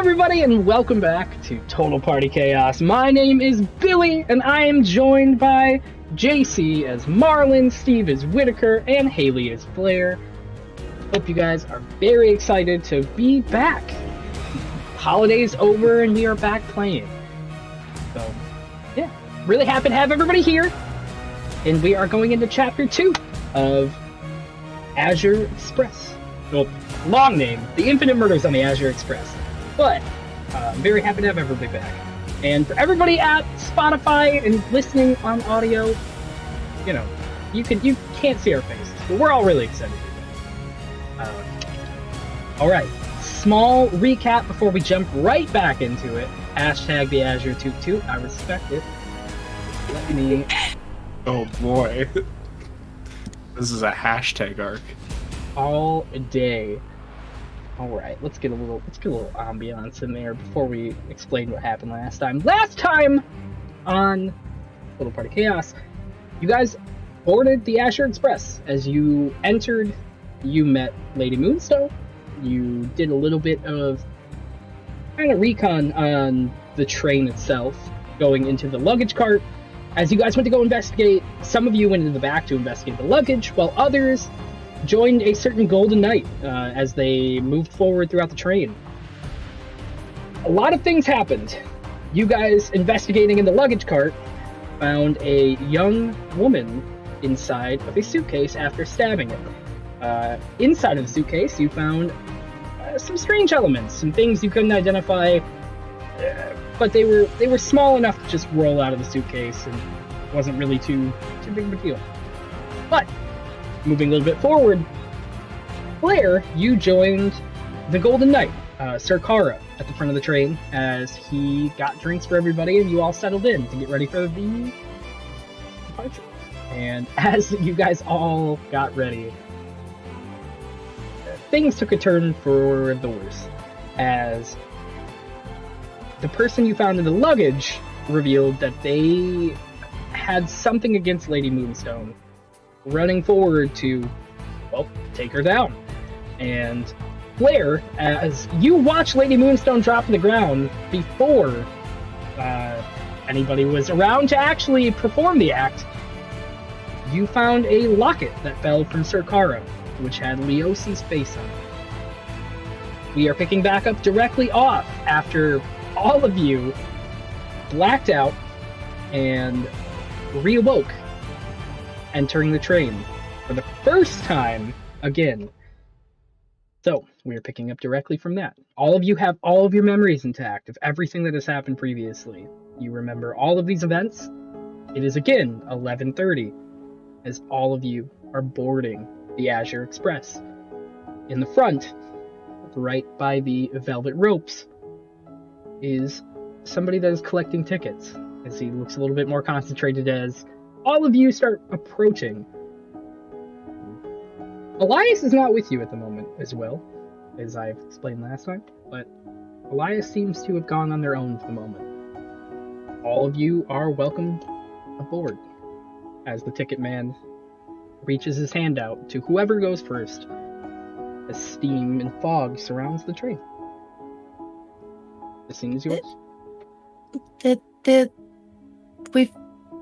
everybody, and welcome back to Total Party Chaos. My name is Billy, and I am joined by JC as Marlon, Steve as Whitaker, and Haley as Blair. Hope you guys are very excited to be back. Holidays over, and we are back playing. So, yeah, really happy to have everybody here. And we are going into Chapter 2 of Azure Express. Well, long name, The Infinite Murders on the Azure Express. But I'm very happy to have everybody back. And for everybody at Spotify and listening on audio, you know, you can't see our faces, but we're all really excited. All right, small recap before we jump right back into it. Hashtag the Azure Toot Toot. I respect it. Let me. Oh boy, this is a hashtag arc. All day. All right, let's get a little ambiance in there before we explain what happened last time. Last time on Total Party Chaos, you guys boarded the Azure Express. As you entered, you met Lady Moonstone. You did a little bit of kind of recon on the train itself, going into the luggage cart. As you guys went to go investigate, some of you went into the back to investigate the luggage, while others joined a certain golden knight as they moved forward throughout the train. A lot of things happened. You guys investigating in the luggage cart found a young woman inside of a suitcase after stabbing it. Inside of the suitcase, you found some strange elements, some things you couldn't identify, but they were small enough to just roll out of the suitcase and wasn't really too big of a deal. But moving a little bit forward, Blair, you joined the Golden Knight, Sir Kara, at the front of the train as he got drinks for everybody and you all settled in to get ready for the departure. And as you guys all got ready, things took a turn for the worse as the person you found in the luggage revealed that they had something against Lady Moonstone, running forward to, well, take her down. And Blair, as you watch Lady Moonstone drop to the ground before anybody was around to actually perform the act, you found a locket that fell from Sir Kara, which had Leosi's face on it. We are picking back up directly off after all of you blacked out and reawoke, entering the train for the first time again. So, we are picking up directly from that. All of you have all of your memories intact of everything that has happened previously. You remember all of these events. It is again 11:30 as all of you are boarding the Azure Express. In the front, right by the velvet ropes, is somebody that is collecting tickets, as he looks a little bit more concentrated as all of you start approaching. Elias is not with you at the moment as well, as I've explained last time, but Elias seems to have gone on their own for the moment. All of you are welcome aboard as the ticket man reaches his hand out to whoever goes first as steam and fog surrounds the train. The scene is yours.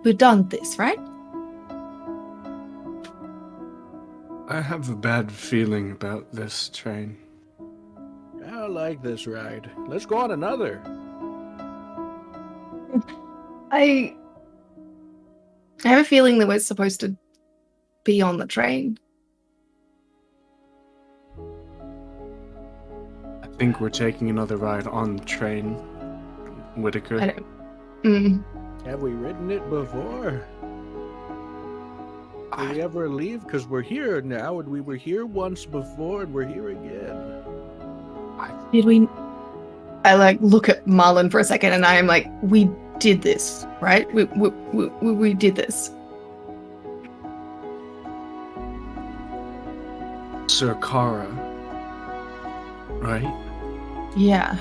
We've done this, right? I have a bad feeling about this train. I like this ride. Let's go on another. I have a feeling that we're supposed to be on the train. I think we're taking another ride on the train, Whitaker. I don't. Have we ridden it before? Did we ever leave? Because we're here now, and we were here once before, and we're here again. Did we? I look at Marlon for a second, and I am like, we did this, right? We did this. Sir Kara, right? Yeah.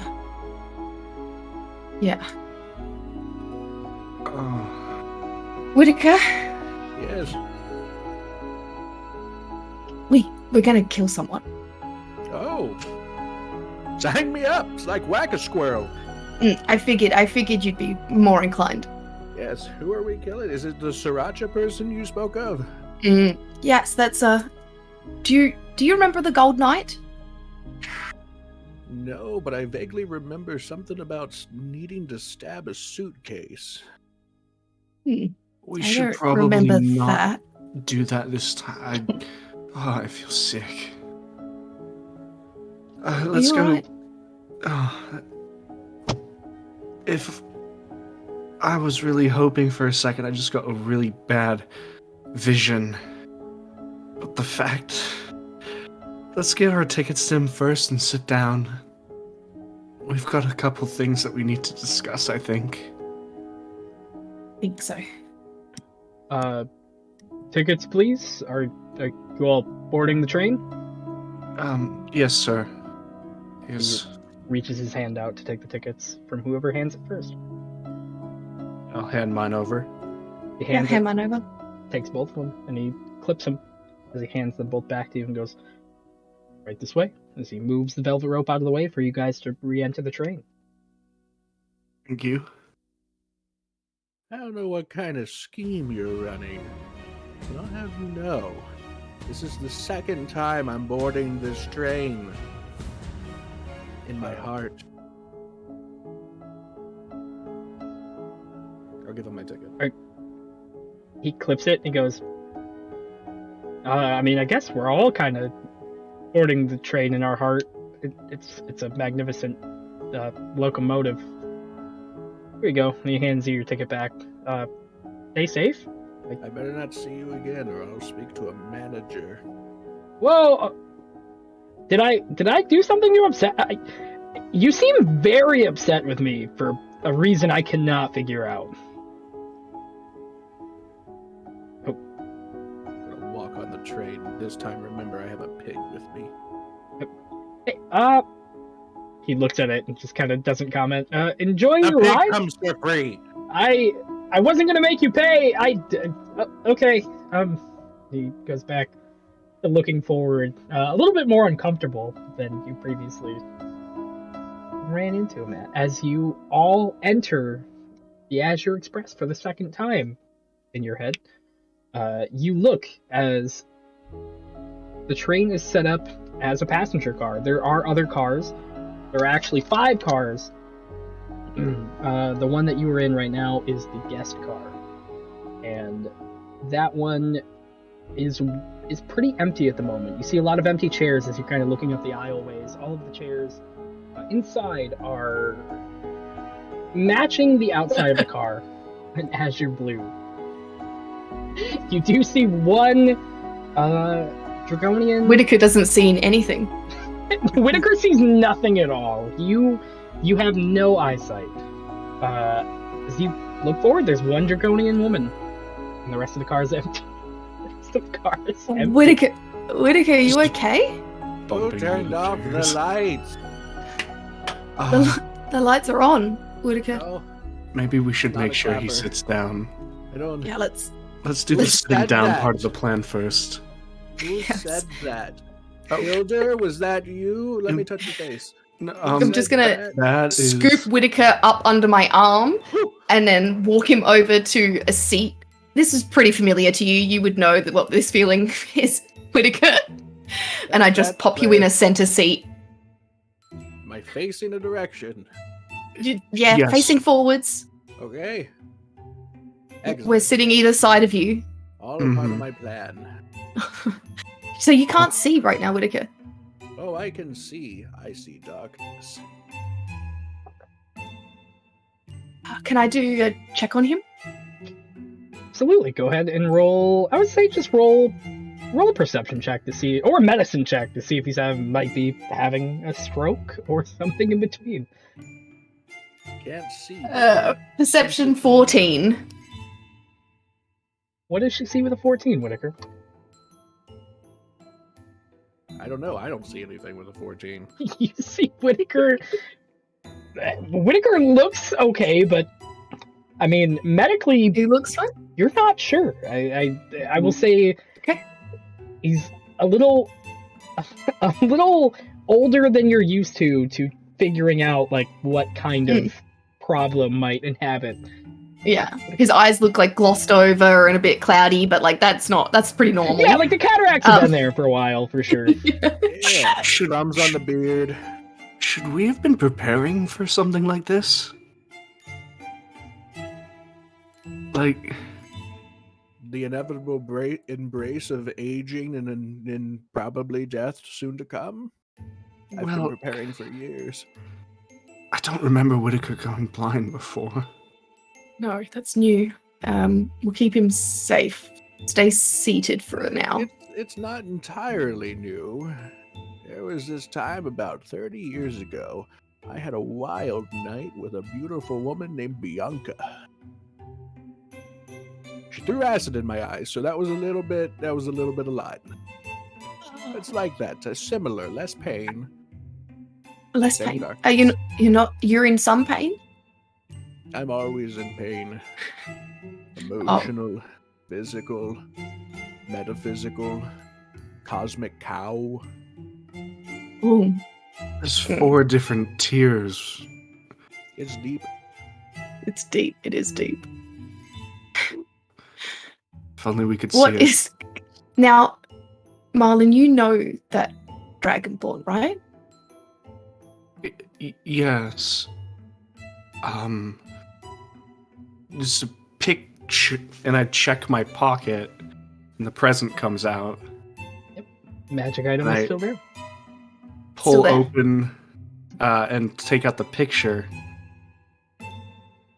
Whitaker, Yes. we're gonna kill someone. Oh. Sign me up. It's like whack a squirrel. I figured you'd be more inclined. Yes. Who are we killing? Is it the Sriracha person you spoke of? Yes, that's Do you remember the Gold Knight? No, but I vaguely remember something about needing to stab a suitcase. We I should don't probably remember not that. do that this time. I feel sick. Let's you go. alright? If I was really hoping for a second, I just got a really bad vision. But the fact... Let's get our tickets to him first and sit down. We've got a couple things that we need to discuss, I think. I think so. Tickets, please. Are you all boarding the train? Yes, sir. Yes. He reaches his hand out to take the tickets from whoever hands it first. I'll hand mine over. He Yeah, hands hand it, mine over. takes both of them, and he clips them as he hands them both back to you and goes, right this way, as he moves the velvet rope out of the way for you guys to re-enter the train. Thank you. I don't know what kind of scheme you're running, but I'll have you know, this is the second time I'm boarding this train. In my heart. I'll give him my ticket. He clips it and goes, I mean, I guess we're all kind of boarding the train in our heart. It's a magnificent locomotive. Here you go. And he hands you your ticket back. Stay safe. I better not see you again, or I'll speak to a manager. Whoa! Did I do something to upset? You seem very upset with me for a reason I cannot figure out. I'm gonna walk on the train. This time, remember, I have a pig with me. Hey, he looks at it and just kind of doesn't comment. Enjoying The your pig ride? comes for free. I wasn't gonna make you pay. Okay. He goes back to looking forward, a little bit more uncomfortable than you previously ran into him at. As you all enter the Azure Express for the second time in your head, you look as the train is set up as a passenger car. There are other cars. There are actually 5 cars. The one that you were in right now is the guest car, and that one is pretty empty at the moment. You see a lot of empty chairs as you're kind of looking up the aisleways. All of the chairs inside are matching the outside of the car, an azure blue. You do see one Dragonian. Whitaker doesn't see anything. Whitaker sees nothing at all. You have no eyesight. As you look forward, there's one Dragonian woman, and the rest of the car is empty. The rest of the car is empty. Whitaker, are you okay? Who turned off the lights? The lights are on, Whitaker. No, Maybe we should Not make a sure he clapper. sits down. I don't. Yeah, let's. Let's do the Let's sitting set down that. part of the plan first. Who Yes. said that? Oh. Hilder, was that you? Let me touch your face. No, I'm just gonna Said that is... scoop Whitaker up under my arm and then walk him over to a seat. This is pretty familiar to you. You would know that what this feeling is, Whitaker. And I just That's pop you in a center seat. My face in a direction. Yeah, Yes. facing forwards. Okay. We're Excellent. sitting either side of you. All a part Mhm. of my plan. So you can't see right now, Whitaker. Oh, I can see. I see darkness. Can I do a check on him? Absolutely. Go ahead and roll. I would say just roll a perception check to see, or a medicine check to see if might be having a stroke or something in between. Can't see. Perception 14. What does she see with a 14, Whitaker? I don't know. I don't see anything with a 14. You see Whitaker. Whitaker looks okay, but I mean, medically, He looks fine. you're not sure. I will say, Okay. he's a little older than you're used to figuring out like what kind of problem might inhabit. Yeah. His eyes look like glossed over and a bit cloudy, but like that's pretty normal. Yeah, like the cataracts have been there for a while, for sure. Yeah, thumbs on the beard. Should we have been preparing for something like this? Like, The inevitable embrace of aging and probably death soon to come. I've been well, preparing for years. I don't remember Whitaker going blind before. No, that's new. We'll keep him safe. Stay seated for now. It's not entirely new. There was this time about 30 years ago. I had a wild night with a beautiful woman named Bianca. She threw acid in my eyes, so that was a little bit a lot. It's like that, similar, less pain. Less Same pain. dark. Are you're in some pain? I'm always in pain. Emotional, physical, metaphysical, cosmic cow. Ooh. There's 4 different tiers. It's deep. It's deep. It is deep. If only we could What see is now, Marlon, you know that Dragonborn, right? it. Yes. Just a picture, and I check my pocket, and the present comes out. Magic item is Right. still there. Pull Still there. open, and take out the picture.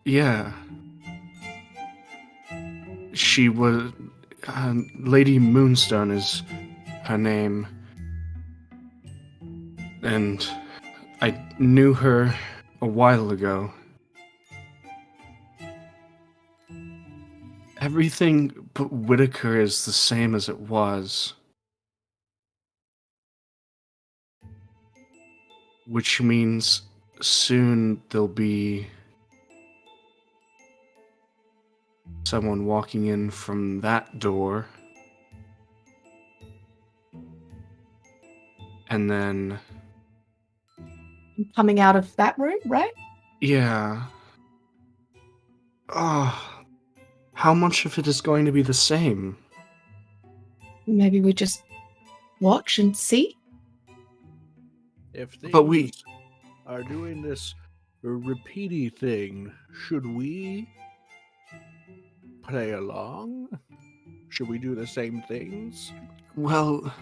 Yeah. She was... Lady Moonstone is her name. And I knew her a while ago. Everything but Whitaker is the same as it was. Which means soon there'll be someone walking in from that door. And then, Coming out of that room, right? yeah. Oh, how much of it is going to be the same? Maybe we just watch and see. If things But we- are doing this repeaty thing, should we play along? Should we do the same things? Well,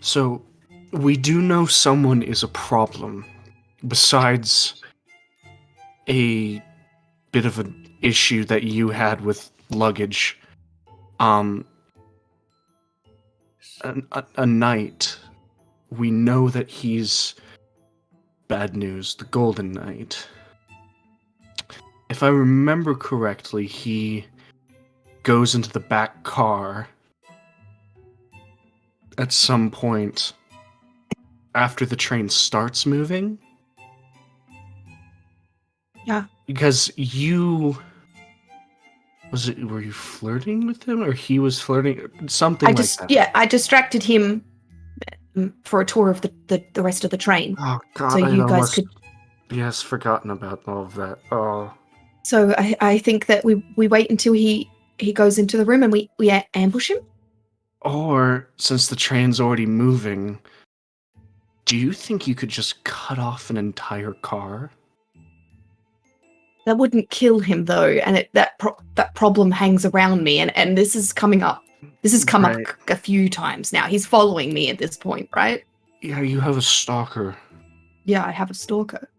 so we do know someone is a problem, besides a bit of an issue that you had with luggage. A knight. We know that he's bad news, the Golden Knight. If I remember correctly, he goes into the back car at some point after the train starts moving. Yeah. Because were you flirting with him, or he was flirting? Something like that. I distracted him for a tour of the rest of the train. Oh God! So I you guys almost, could. Yes, forgotten about all of that. Oh. So I think that we wait until he goes into the room and we ambush him. Or, since the train's already moving, do you think you could just cut off an entire car? That wouldn't kill him though, and that problem hangs around me, and this is coming up. This has come Right. up a few times now. He's following me at this point, right? Yeah, you have a stalker. Yeah, I have a stalker.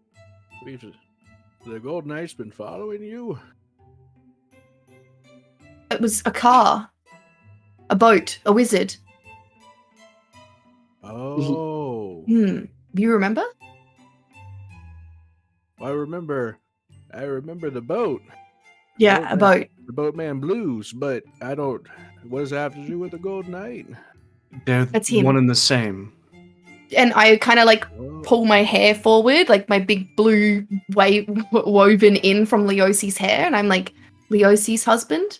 The Golden Knight's been following you? It was a car, a boat, a wizard. Oh. Do you remember? I remember the boat. Yeah, a boat. The Boatman Blues, but I don't... What does that have to do with the Golden Knight? They're That's him. one and the same. And I kind of like Oh. pull my hair forward, like my big blue woven in from Leosi's hair, and I'm like, Leosi's husband?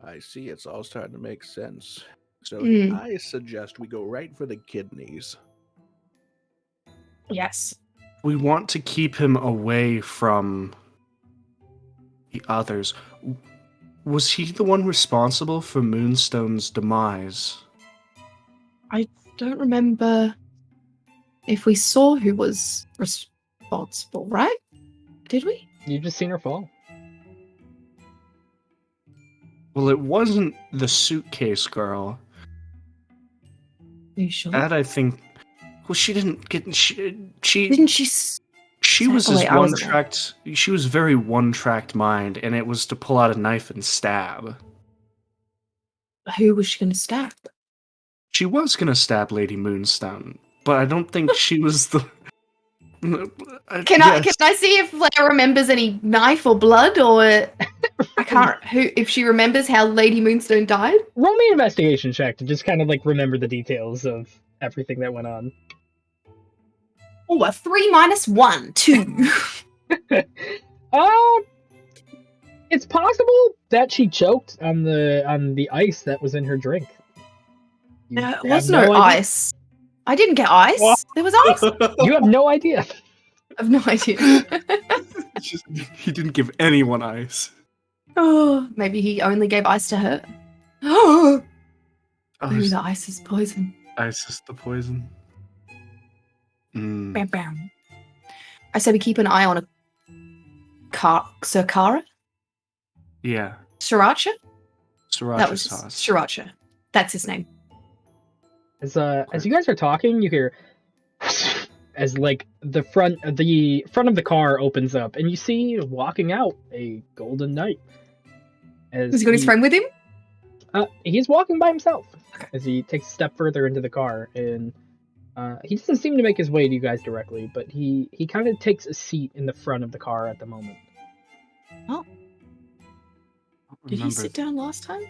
I see, it's all starting to make sense. So Mm. I suggest we go right for the kidneys. Yes. We want to keep him away from the others. Was he the one responsible for Moonstone's demise? I don't remember if we saw who was responsible, right? Did we? You've just seen her fall. Well, it wasn't the suitcase girl. Are you sure? That I think. Well, she didn't get. She Didn't she? she was Oh, his wait, I wasn't there. one-tracked. She was very one-tracked mind, and it was to pull out a knife and stab. Who was she going to stab? She was gonna stab Lady Moonstone, but I don't think she was the. Can I see if Leia remembers any knife or blood, or I can't. If she remembers how Lady Moonstone died? Roll me an investigation check to just kind of like remember the details of everything that went on. Oh, a 3 minus 1, 2. It's possible that she choked on the ice that was in her drink. You There have was no idea? ice. I didn't get ice. What? There was ice. You have no idea. I have no idea. He didn't give anyone ice. Oh, maybe he only gave ice to her. Oh, Oh, maybe the ice is poison. ice is the poison. Mm. Bam, bam. I say we keep an eye on a Sirkara? Yeah, Sriracha? sriracha That was sauce. Sriracha. That's his name. As you guys are talking, you hear as like the front of the car opens up, and you see walking out a golden knight. Has he got his friend with him? He's walking by himself Okay. as he takes a step further into the car, and he doesn't seem to make his way to you guys directly, but he kind of takes a seat in the front of the car at the moment. Oh, did he sit down last time?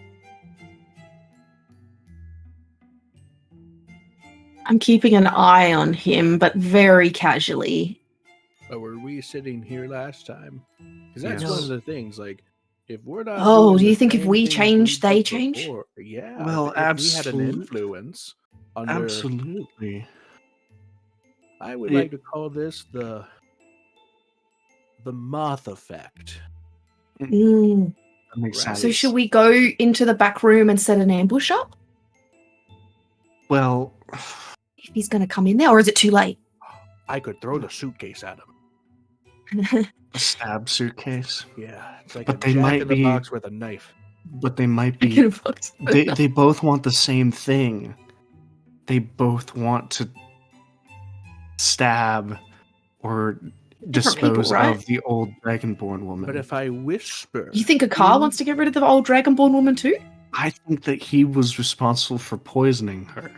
I'm keeping an eye on him, but very casually. But were we sitting here last time? Because that's Yes. one of the things. Like, if we're not. Oh, doing do you the think if same we things change, they did change? before- Yeah. Well, if we had an absolute- influence under. Absolutely. I would It- like to call this the moth effect. Mm. That makes Right. sense. So should we go into the back room and set an ambush up? Well, If he's going to come in there, or is it too late? I could throw the suitcase at him. a stab suitcase. Yeah, it's like But a they jack might in the be- box with a knife. But they might I be. can fuck- They both want the same thing. They both want to stab or dispose people, right? of the old dragonborn woman. But if I whisper, You think a car wants to get rid of the old dragonborn woman too? I think that he was responsible for poisoning her.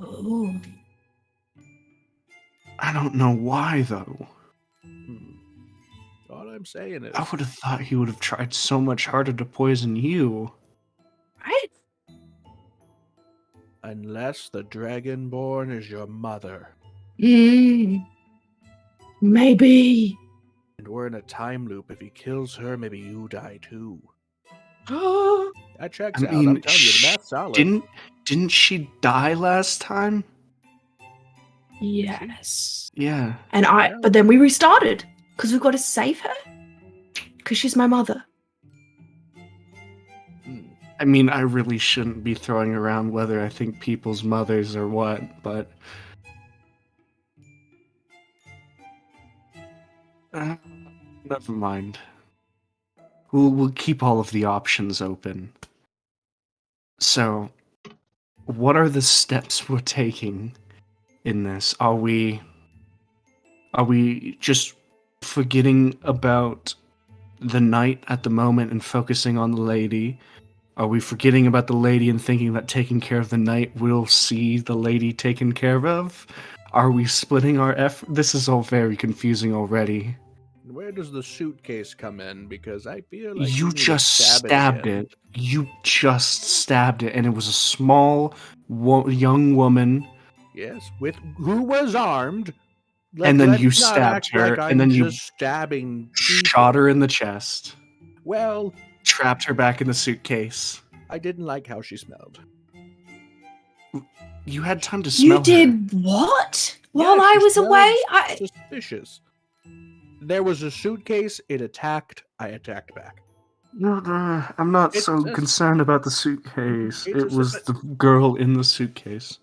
Oh. I don't know why though. all I'm saying is, I would have thought he would have tried so much harder to poison you. Right? unless the dragonborn is your mother, Maybe. and we're in a time loop. If he kills her, maybe you die too. That checks I out. mean, I'm telling you, the math's solid. Didn't she die last time? Yes. Yeah. And but then we restarted because we've got to save her because she's my mother. I mean, I really shouldn't be throwing around whether I think people's mothers or what, but never mind. We'll keep all of the options open. So, what are the steps we're taking in this? Are we just forgetting about the knight at the moment and focusing on the lady? Are we forgetting about the lady and thinking that taking care of the knight will see the lady taken care of? Are we splitting our effort? This is all very confusing already. Where does the suitcase come in? Because I feel like You need to just stab stabbed again. it. You just stabbed it, and it was a small young woman. Yes, with who was armed. And then let's you not stabbed act her, like and I'm then you just stabbing. Shot her in the chest. Well, Trapped her back in the suitcase. I didn't like how she smelled. You had time to smell You did what? While Yeah, I she was smelled away? Suspicious. There was a suitcase. It attacked. I attacked back. No, I'm not It's so a- concerned about the suitcase. It's It a was sus- the girl in the suitcase.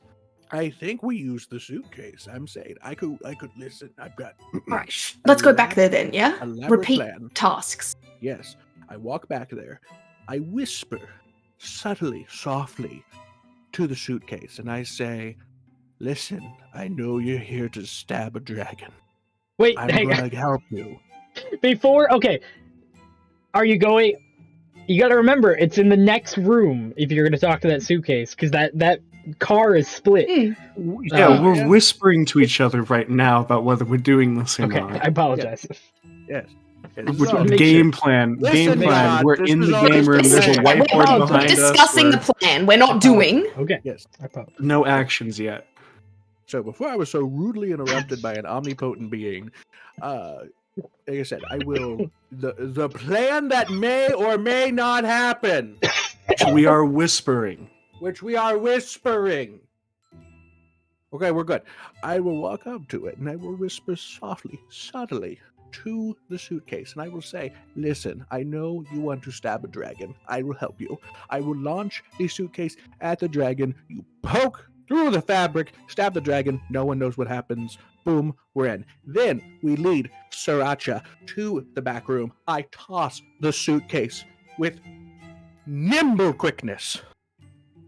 I think we used the suitcase. I'm saying I could listen. I've got Alright, let's go back there then, yeah? elaborate Repeat plan. tasks. Yes. I walk back there. I whisper subtly, softly to the suitcase, and I say, "Listen, I know you're here to stab a dragon. Wait, I'm hang on. gonna help you." Before, okay. Are you going? You got to remember, it's in the next room if you're going to talk to that suitcase, because that car is split. Yeah, we're yeah. whispering to each other right now about whether we're doing this or Okay, not. I apologize. Yes. With So- make game plan. Listen, Game plan. Rod, We're this in is the all game just room. a There's a plan. whiteboard We're behind us. discussing the plan. We're not doing. Okay, Yes. I apologize. No actions yet. So before I was so rudely interrupted by an omnipotent being, like I said, I will the plan that may or may not happen, We are whispering. which we are whispering. Okay, we're good. I will walk up to it and I will whisper softly, subtly to the suitcase, and I will say, "Listen, I know you want to stab a dragon. I will help you. I will launch the suitcase at the dragon. You poke through the fabric, stab the dragon. No one knows what happens. Boom, we're in. Then we lead Sriracha to the back room. I toss the suitcase with nimble quickness,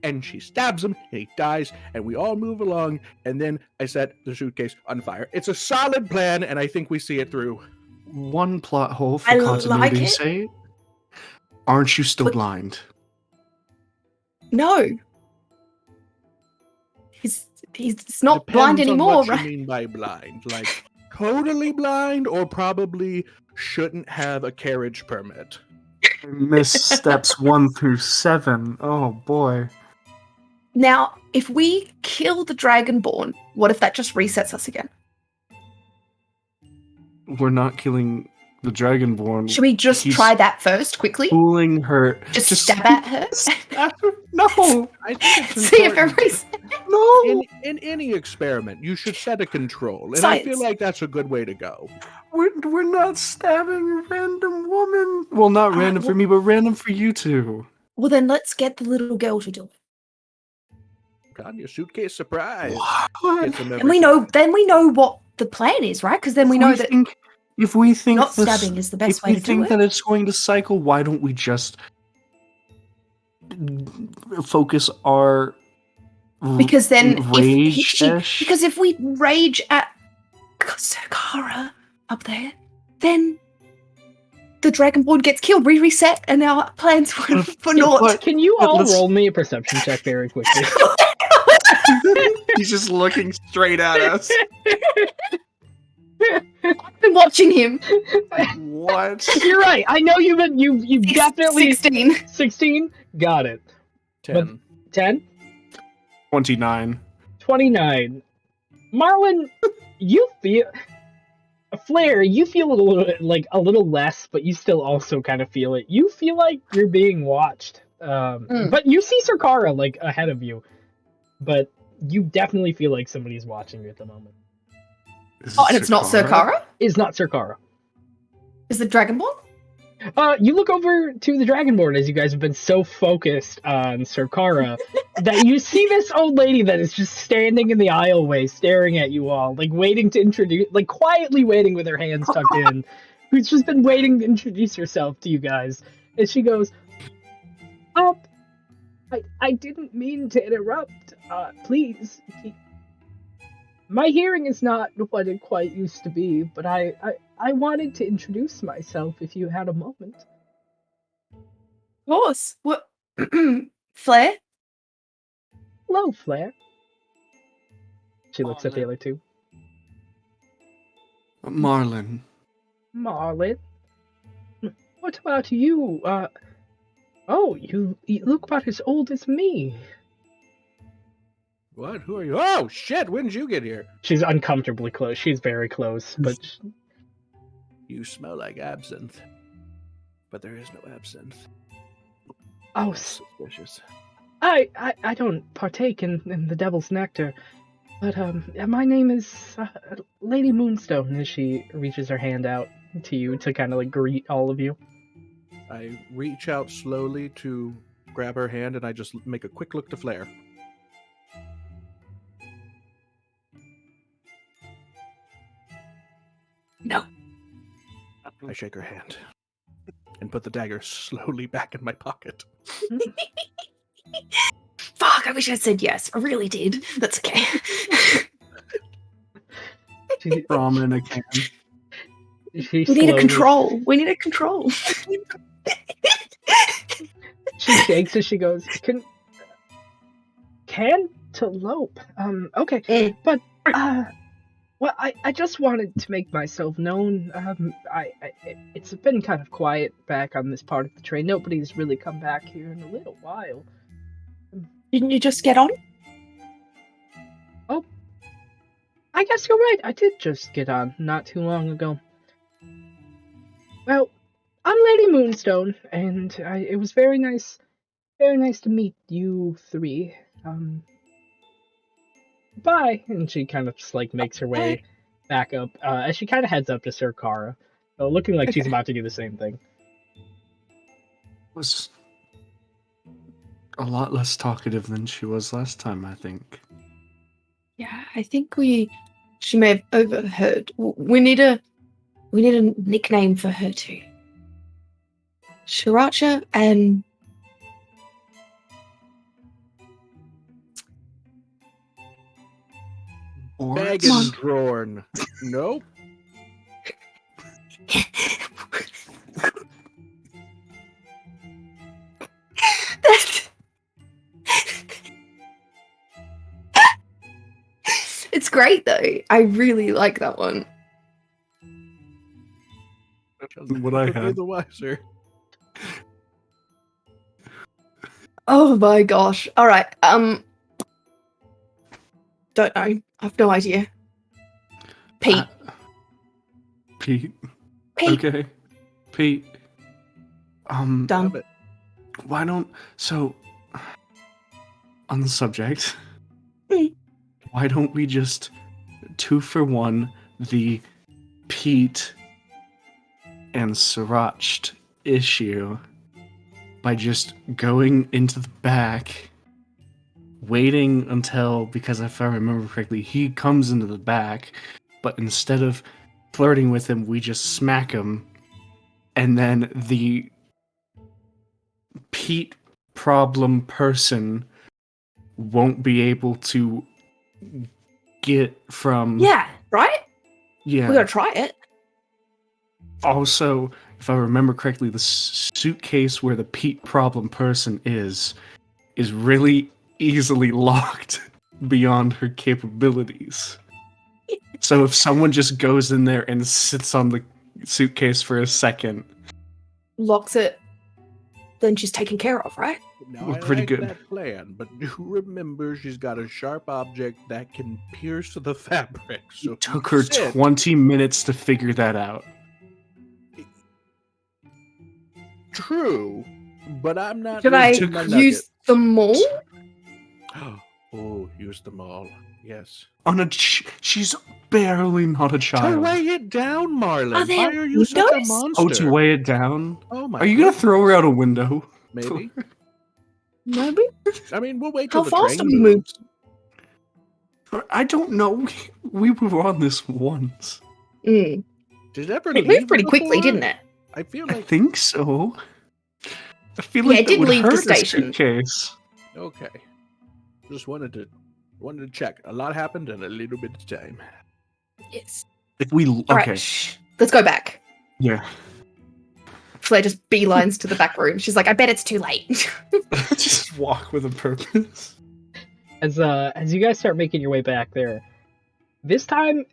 and she stabs him, and he dies, and we all move along, and then I set the suitcase on fire. It's a solid plan, and I think we see it through. One plot hole for I like continuity's it. sake. Aren't you still But- blind? No. He's not blind Depends on anymore, what right? you mean by blind? Like totally blind, or probably shouldn't have a carriage permit? Missteps 1 through 7. Oh boy. Now, if we kill the Dragonborn, what if that just resets us again? We're not killing the Dragonborn. Should we just He's try that first, quickly? fooling her. Just stab at her? No, I think it's See if it important. resets. no. In any experiment, you should set a control, and I feel Science. like that's a good way to go. We're not stabbing a random woman. Well, not random for well- me, but random for you two. Well, then let's get the little girl to do it. God, your suitcase surprise. What? It's a And we know, then we know what the plan is, right? Because then we know that If we think not this- stabbing is the best if way we to do think it. that it's going to cycle, why don't we just focus our Because then rage? because if we rage at Sakara up there, then the Dragonborn gets killed. We reset, and our plans for naught. But Can you But all let's- roll me a perception check very quickly? he's just looking straight at us. I've been watching him. What? You're right. I know you've definitely 16. 16. Got it. 10. 10. 29. 29. Marlon, you feel Flair, you feel it a little less, but you still also kind of feel it. You feel like you're being watched. But you see Sarkara like ahead of you. But you definitely feel like somebody's watching you at the moment. Is Oh, it and it's not Sakara? It's not Sarkara. Is it Dragonborn? You look over to the Dragonborn as you guys have been so focused on Sarkara that you see this old lady that is just standing in the aisleway staring at you all, like waiting to introduce, like quietly waiting with her hands tucked in, who's just been waiting to introduce herself to you guys. And she goes, I didn't mean to interrupt. Please. My hearing is not what it quite used to be, but I wanted to introduce myself if you had a moment. Of course. What? Flair? Hello, Flair. She looks at the other two. Marlon. Marlon. What about you? Oh, you look about as old as me. What? Who are you? Oh, shit! When did you get here? She's uncomfortably close. She's very close, but You smell like absinthe. But there is no absinthe. Oh, Suspicious. I don't partake in the devil's nectar, but my name is Lady Moonstone. As she reaches her hand out to you to kind of like greet all of you. I reach out slowly to grab her hand, and I just make a quick look to Flair. No. I shake her hand and put the dagger slowly back in my pocket. Fuck, I wish I'd said yes. I really did. That's okay. She, Ramen in a can. she We need a slowly- control. We need a control. She shakes as she goes, cantaloupe. Okay, but well, I just wanted to make myself known. It's been kind of quiet back on this part of the train. Nobody's really come back here in a little while. Didn't you just get on? Oh, I guess you're right. I did just get on not too long ago. Well, I'm Lady Moonstone, and it was very nice to meet you three. Bye. And she kind of just like makes her way back up as she kind of heads up to Sir Kara, looking like she's Okay. about to do the same thing. Was a lot less talkative than she was last time, I think. Yeah, I think she may have overheard. We need a nickname for her too. Sriracha and Bag and drawn. Nope. It's great though. I really like that one. What I Would be had. the wiser. Oh my gosh. All right. Don't know. I have no idea. Pete. Pete. Pete. Okay. Pete. Done. Love it. Why don't on the subject? Mm. Why don't we just 2-for-1 the Pete and Sriracha issue by just going into the back, waiting until, because if I remember correctly, he comes into the back, but instead of flirting with him, we just smack him, and then the Pete problem person won't be able to get from... Yeah, right? Yeah. We gotta try it. Also, if I remember correctly, the suitcase where the Pete problem person is really easily locked beyond her capabilities. So if someone just goes in there and sits on the suitcase for a second, Locks it. Then she's taken care of, right? Now, We're I pretty like good. that plan, but do remember she's got a sharp object that can pierce the fabric. So it took her 20 minutes to figure that out. True, but I'm not. Should I losing my use them all? nugget. Oh, use them all. Yes. She's barely not a To child. weigh it down, Marlon. Are there Why are you such a windows? monster? Oh, to weigh it down? Oh my! Are you gonna goodness. throw her out a window? Maybe. Maybe. I mean, we'll wait till How the fast train do we move? moves. I don't know. We were on this once. Mm. Did it ever It leave moved pretty quickly, before? didn't it? I feel I like think so. I feel Yeah, like it did that would leave the hurt a station. suitcase. okay. Just wanted to check. A lot happened in a little bit of time. Yes. If we All okay, right. Shh. Let's go back. yeah. Flair just beelines to the back room. She's like, I bet it's too late. Just walk with a purpose. As you guys start making your way back there, this time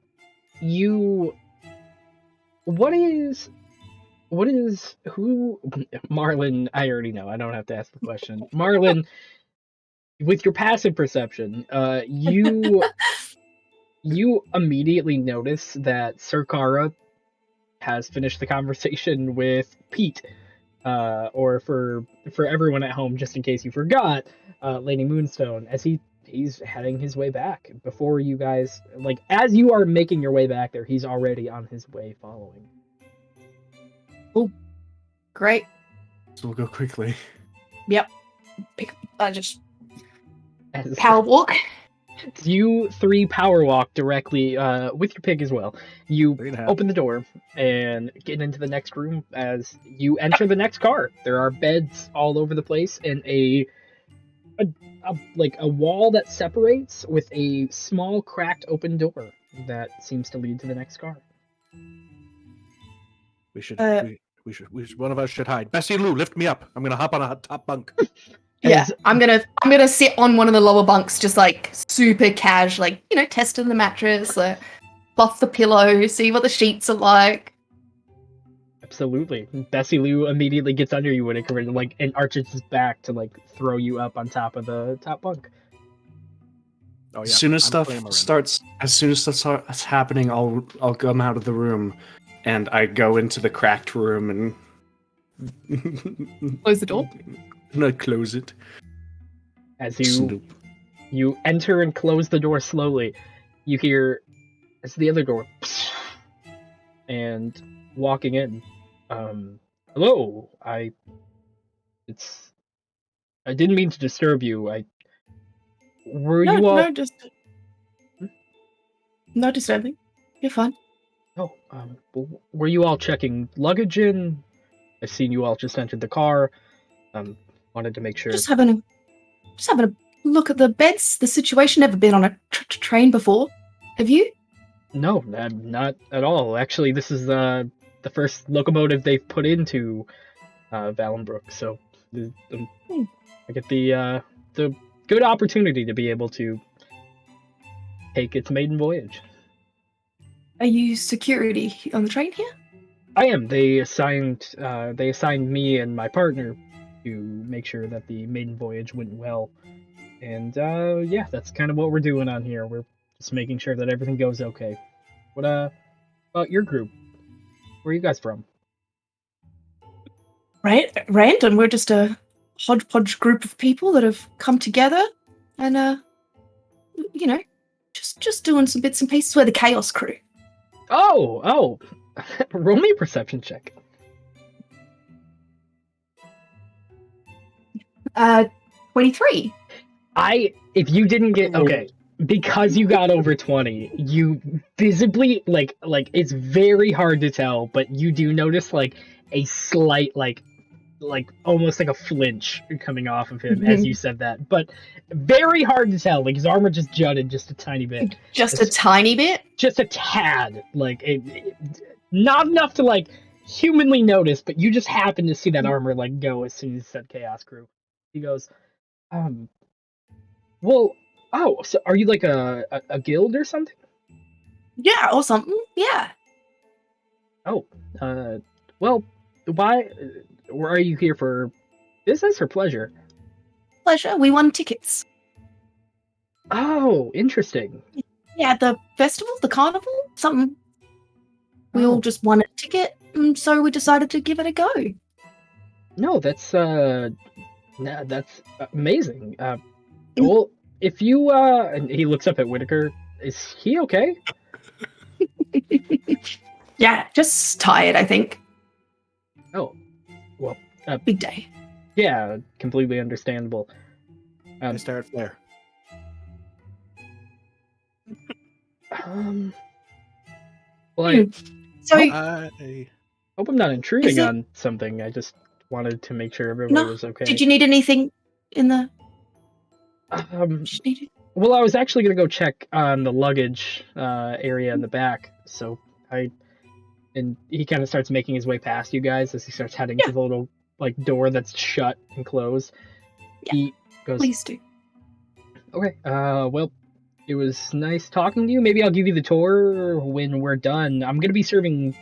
Marlin, I already know, I don't have to ask the question. Marlin, with your passive perception, you immediately notice that Sir Kara has finished the conversation with Pete. or for everyone at home, just in case you forgot, Lady Moonstone, as he's heading his way back. Before you guys, like, as you are making your way back there, he's already on his way following. Great. So we'll go quickly. Yep. Just As power walk. you three power walk directly with your pig as well. You 3.5. open the door and get into the next room. As you enter the next car, there are beds all over the place and a wall that separates with a small cracked open door that seems to lead to the next car. We should, Uh, we should, one of us should hide. Bessie Lou, lift me up. I'm gonna hop on a top bunk. Yeah, As- I'm gonna sit on one of the lower bunks, just like super cash, like testing the mattress, like buff the pillow, see what the sheets are like. Absolutely. Bessie Lou immediately gets under you, Whitaker, and arches his back to throw you up on top of the top bunk. Oh yeah. As soon as I'm stuff clamoring. starts happening, I'll come out of the room, and I go into the cracked room and Close the door. No, close it. As you Snoop. you enter and close the door slowly, you hear as the other door, and walking in, hello. I didn't mean to disturb you. No, just no disturbing. You're fine. Were you all checking luggage in? I've seen you all just entered the car. Wanted to make sure. Just having a look at the beds. The situation. Never been on a train before. Have you? No, not at all. Actually, this is the first locomotive they've put into Valenbrook, so I get the good opportunity to be able to take its maiden voyage. Are you security on the train here? I am. They assigned me and my partner to make sure that the maiden voyage went well, and yeah, that's kind of what we're doing on here. We're just making sure that everything goes okay. What about your group? Where are you guys from? Random. We're just a hodgepodge group of people that have come together, and just doing some bits and pieces. We're the Chaos Crew. Oh, roll me a perception check. 23. If you didn't get okay, because you got over 20, you visibly like it's very hard to tell, but you do notice a slight like almost like a flinch coming off of him as you said that, but very hard to tell. Like his armor just jutted just a tiny bit, Just a tiny bit. just a tad, not enough to humanly notice, but you just happen to see that armor go as soon as he said Chaos Crew. He goes, well, oh, so are you a guild or something? Yeah, or something. Yeah. Oh, well, why? Are you here for business or pleasure? Pleasure. We won tickets. Oh, interesting. Yeah, the festival, the carnival, something. We all just won a ticket, and so we decided to give it a go. No, that's amazing. Well, if you and he looks up at Whitaker, is he okay? Yeah, just tired, I think. Oh, well, Big day. yeah, completely understandable. I stare at Flair. Well, I So, I hope I'm not intruding Is it- on something. I just wanted to make sure everybody was okay. did you need anything in the? Um, Just needed. well, I was actually gonna go check on the luggage area in the back, so and he kind of starts making his way past you guys as he starts heading to the little door that's shut and closed. Yeah. He goes, Please do. okay, well, it was nice talking to you. Maybe I'll give you the tour when we're done. I'm gonna be serving.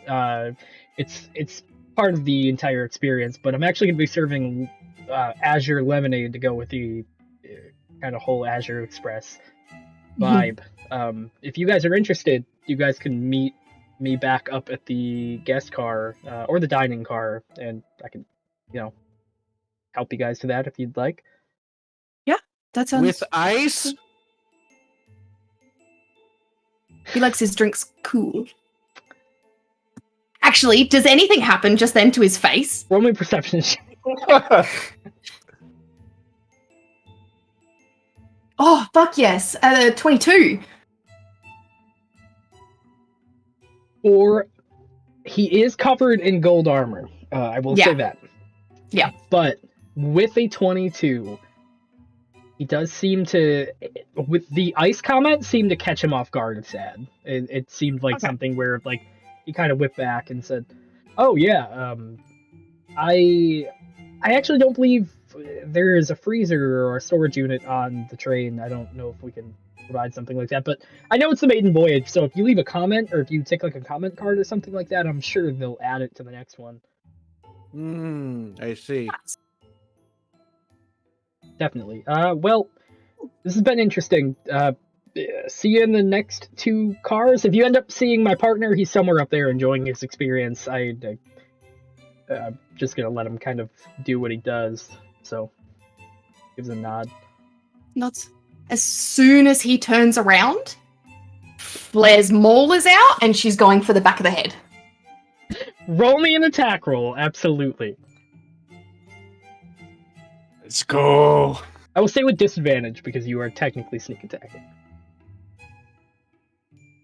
It's part of the entire experience, but I'm actually gonna be serving Azure lemonade to go with the kind of whole Azure Express vibe. If you guys are interested, you guys can meet me back up at the guest car or the dining car, and I can help you guys to that if you'd like. That sounds. With ice? He likes his drinks cool. Actually, does anything happen just then to his face? Roll me perception. Oh, fuck yes. 22. Or he is covered in gold armor. I will say that. Yeah. But with a 22, he does seem to, with the ice comment, seemed to catch him off guard. Sad. It seemed like something where like he kind of whipped back and said, "Oh yeah, I actually don't believe there is a freezer or a storage unit on the train. I don't know if we can provide something like that, but I know it's the maiden voyage, so if you leave a comment or if you take like a comment card or something like that, I'm sure they'll add it to the next one." I see. Definitely. Well, this has been interesting. See you in the next 2 cars. If you end up seeing my partner, he's somewhere up there enjoying his experience. I'm just gonna let him kind of do what he does. So, gives a nod. Not as soon as he turns around, Blair's maul is out and she's going for the back of the head. Roll me an attack roll, absolutely. Let's go. I will say with disadvantage because you are technically sneak attacking.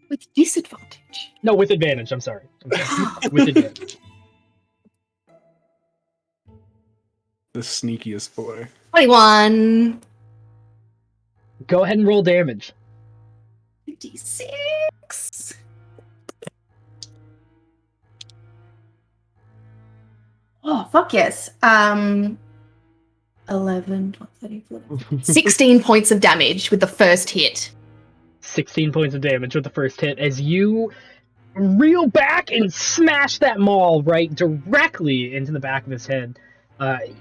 With disadvantage. No, with advantage. I'm sorry. With advantage. The sneakiest boy. 21. Go ahead and roll damage. 56. Oh, fuck yes. 11, 12, 13, 14. 16 points of damage with the first hit. 16 points of damage with the first hit as you reel back and smash that maul right directly into the back of his head.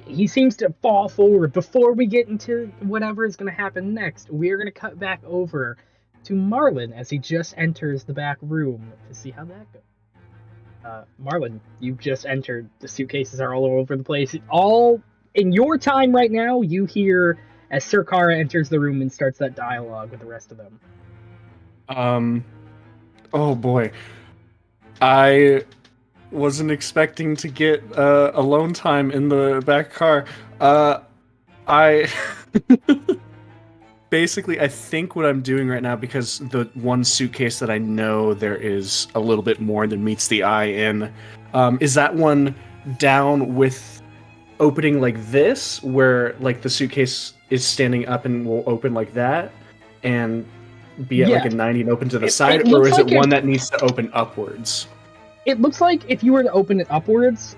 He seems to fall forward. Before we get into whatever is going to happen next, we're going to cut back over to Marlin as he just enters the back room to see how that goes. Marlin, you've just entered. The suitcases are all over the place. All in your time right now, you hear as Sir Kara enters the room and starts that dialogue with the rest of them. Oh boy. I wasn't expecting to get alone time in the back car. I basically, I think what I'm doing right now, because the one suitcase that I know there is a little bit more than meets the eye in, is that one down with opening like this, where like the suitcase is standing up and will open like that, and be at like a 90 and open to the side, or is it one that needs to open upwards? It looks like if you were to open it upwards,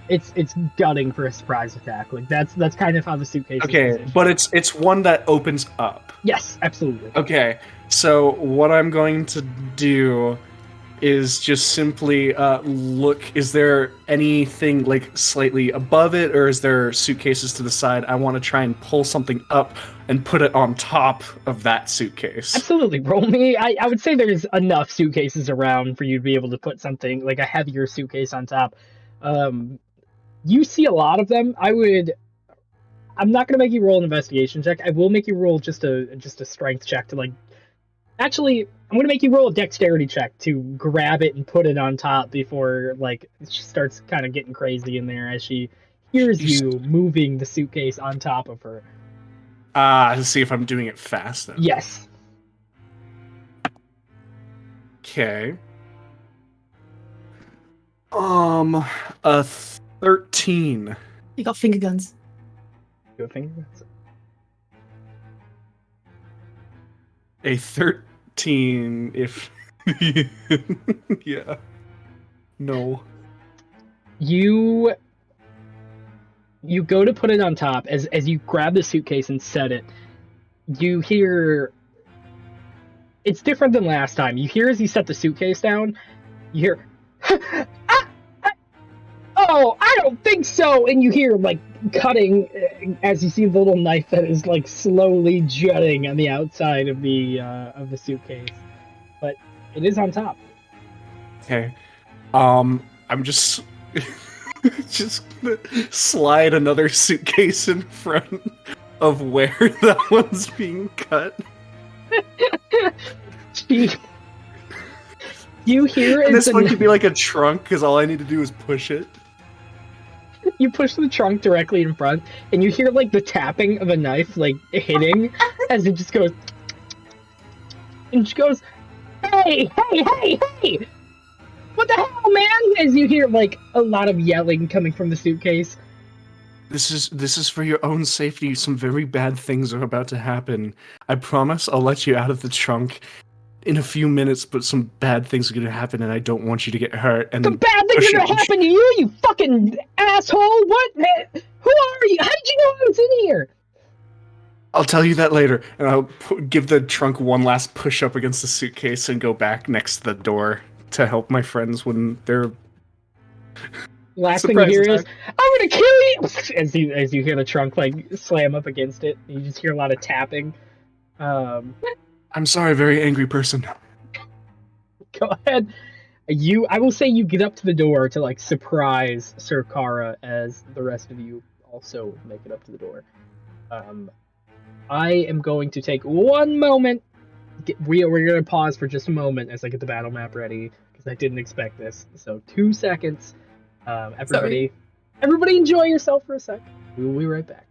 it's gutting for a surprise attack. Like that's kind of how the suitcase is positioned. But it's one that opens up. Yes, absolutely. Okay, so what I'm going to do is just simply look, is there anything like slightly above it, or is there suitcases to the side? I want to try and pull something up and put it on top of that suitcase. Absolutely. Roll me. I would say there's enough suitcases around for you to be able to put something like a heavier suitcase on top. You see a lot of them. I'm not gonna make you roll an investigation check. I will make you roll just a strength check to like. Actually, I'm gonna make you roll a dexterity check to grab it and put it on top before like she starts kind of getting crazy in there as she hears you moving the suitcase on top of her. To see if I'm doing it fast then. Yes. Okay. A 13. You got finger guns. Do a finger. A 13 if yeah. No. You go to put it on top as you grab the suitcase and set it. You hear it's different than last time. You hear as you set the suitcase down, you hear oh, I don't think so, and you hear like cutting as you see the little knife that is like slowly jutting on the outside of the suitcase, but it is on top. Okay. I'm just Just slide another suitcase in front of where that one's being cut. You hear And as this one the, could be like a trunk, because all I need to do is push it. you push the trunk directly in front, and you hear like the tapping of a knife like hitting as it just goes, and she goes, "Hey, hey, hey, hey! What the hell, man?" As you hear like a lot of yelling coming from the suitcase. This is for your own safety. Some very bad things are about to happen. I promise I'll let you out of the trunk in a few minutes, but some bad things are gonna happen, and I don't want you to get hurt. And Some then bad things push are it. gonna happen to you, you fucking asshole! What? Who are you? How did you know I was in here? I'll tell you that later, and I'll give the trunk one last push up against the suitcase and go back next to the door to help my friends when they're Last thing you surprise hear is, attack. "I'm gonna kill you!" As you hear the trunk like slam up against it. You just hear a lot of tapping. Um, I'm sorry, very angry person. Go ahead. I will say you get up to the door to like surprise Sir Kara as the rest of you also make it up to the door. I am going to take one moment. We're going to pause for just a moment as I get the battle map ready because I didn't expect this. So 2 seconds. Sorry. Everybody enjoy yourself for a sec. We will be right back.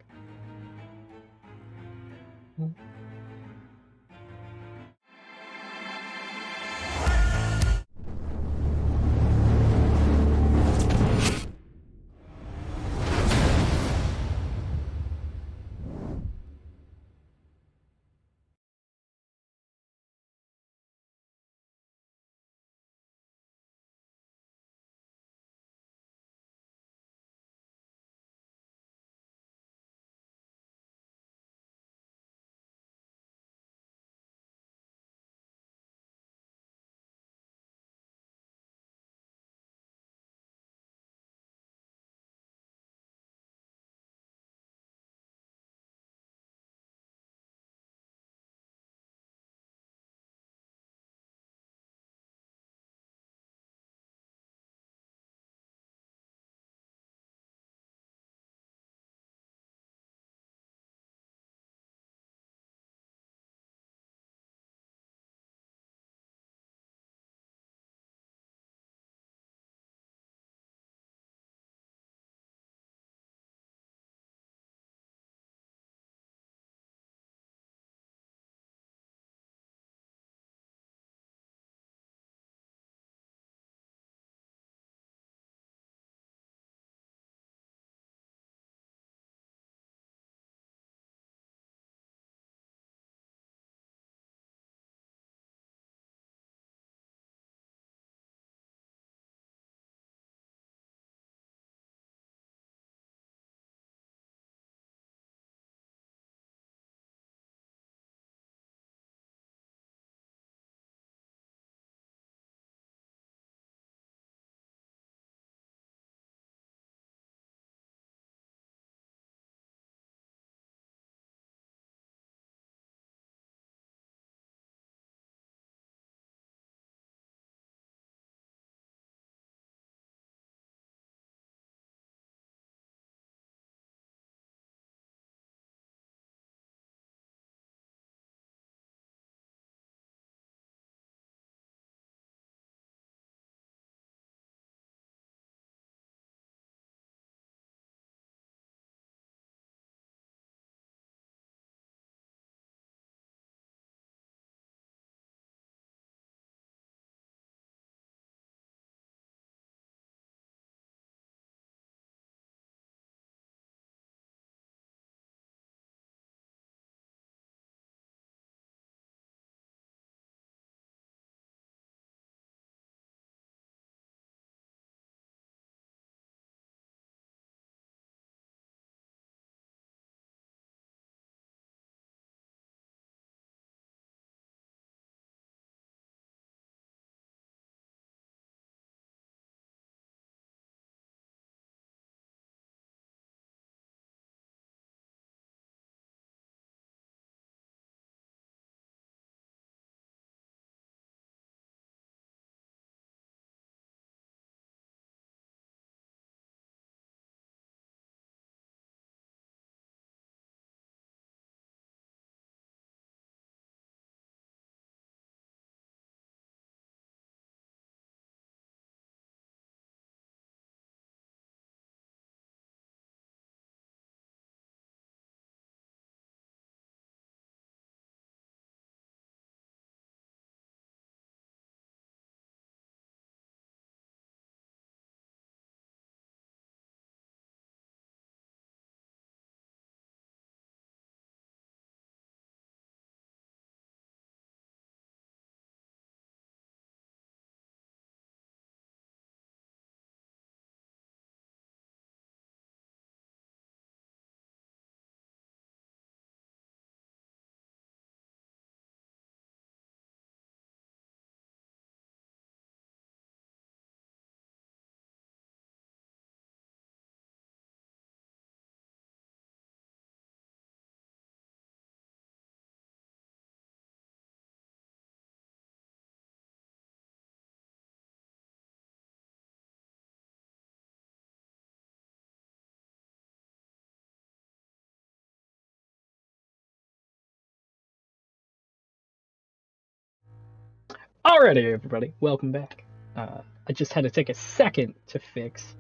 Alrighty, everybody, welcome back. I just had to take a second to fix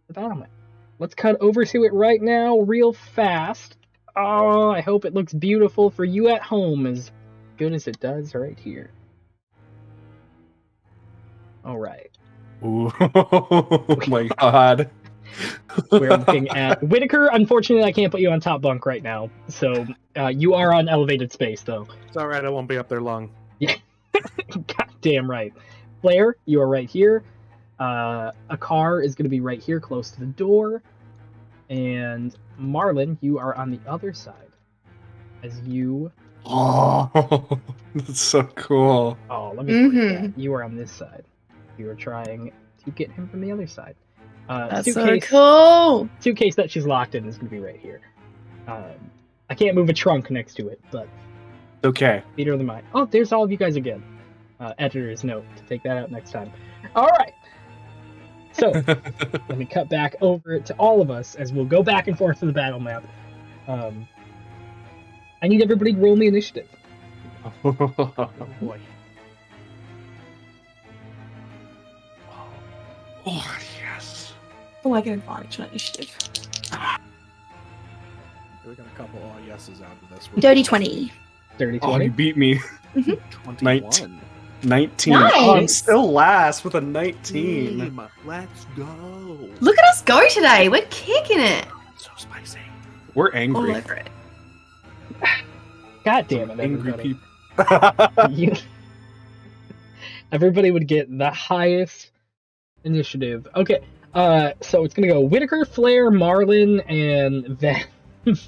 the battle map. Let's cut over to it right now, real fast. Oh, I hope it looks beautiful for you at home, as good as it does right here. Alright. Ooh, oh my god. We're looking at Whitaker. Unfortunately, I can't put you on top bunk right now, so you are on elevated space, though. It's all right. I won't be up there long. Goddamn right. Flair, you are right here. A car is going to be right here, close to the door. And Marlon, you are on the other side. As you... Oh, that's so cool. Oh, let me put that. You are on this side. You are trying to get him from the other side. That's so cool. Suitcase that she's locked in is going to be right here. I can't move a trunk next to it, but... Okay. Theater of the mind. Oh, there's all of you guys again. Editor's note to take that out next time. All right. So let me cut back over to all of us as we'll go back and forth to the battle map. I need everybody to roll me initiative. Oh boy. Oh, yes. Oh, I get advantage on initiative. We got a couple all yeses out of this. Dirty 20. Dirty Oh, 20. you beat me. 21. 19. Nice. Oh, I'm still last with a 19. Team, let's go. Look at us go today. We're kicking it. So spicy. We're All angry. over it. God damn it, Angry everybody. people. Everybody would get the highest initiative. Okay, so it's gonna go Whitaker, Flair, Marlin, and then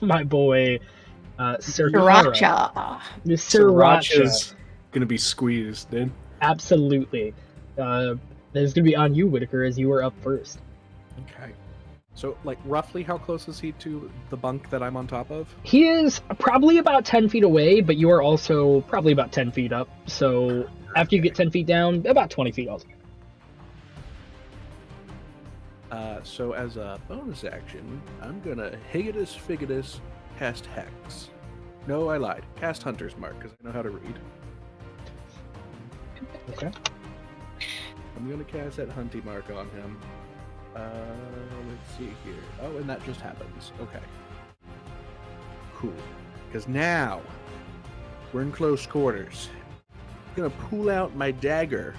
my boy, Sriracha. Sriracha's gonna be squeezed, dude. Absolutely. That is gonna be on you, Whitaker, as you were up first. Okay. So, like, roughly how close is he to the bunk that I'm on top of? He is probably about 10 feet away, but you are also probably about 10 feet up. So after you get 10 feet down, about 20 feet altogether. So as a bonus action, I'm gonna Higitus Figitus cast Hex. No, I lied. Cast Hunter's Mark, because I know how to read. Okay. I'm gonna cast that Hunty Mark on him. Let's see here. Oh, and that just happens. Okay. Cool. Because now we're in close quarters. I'm gonna pull out my dagger,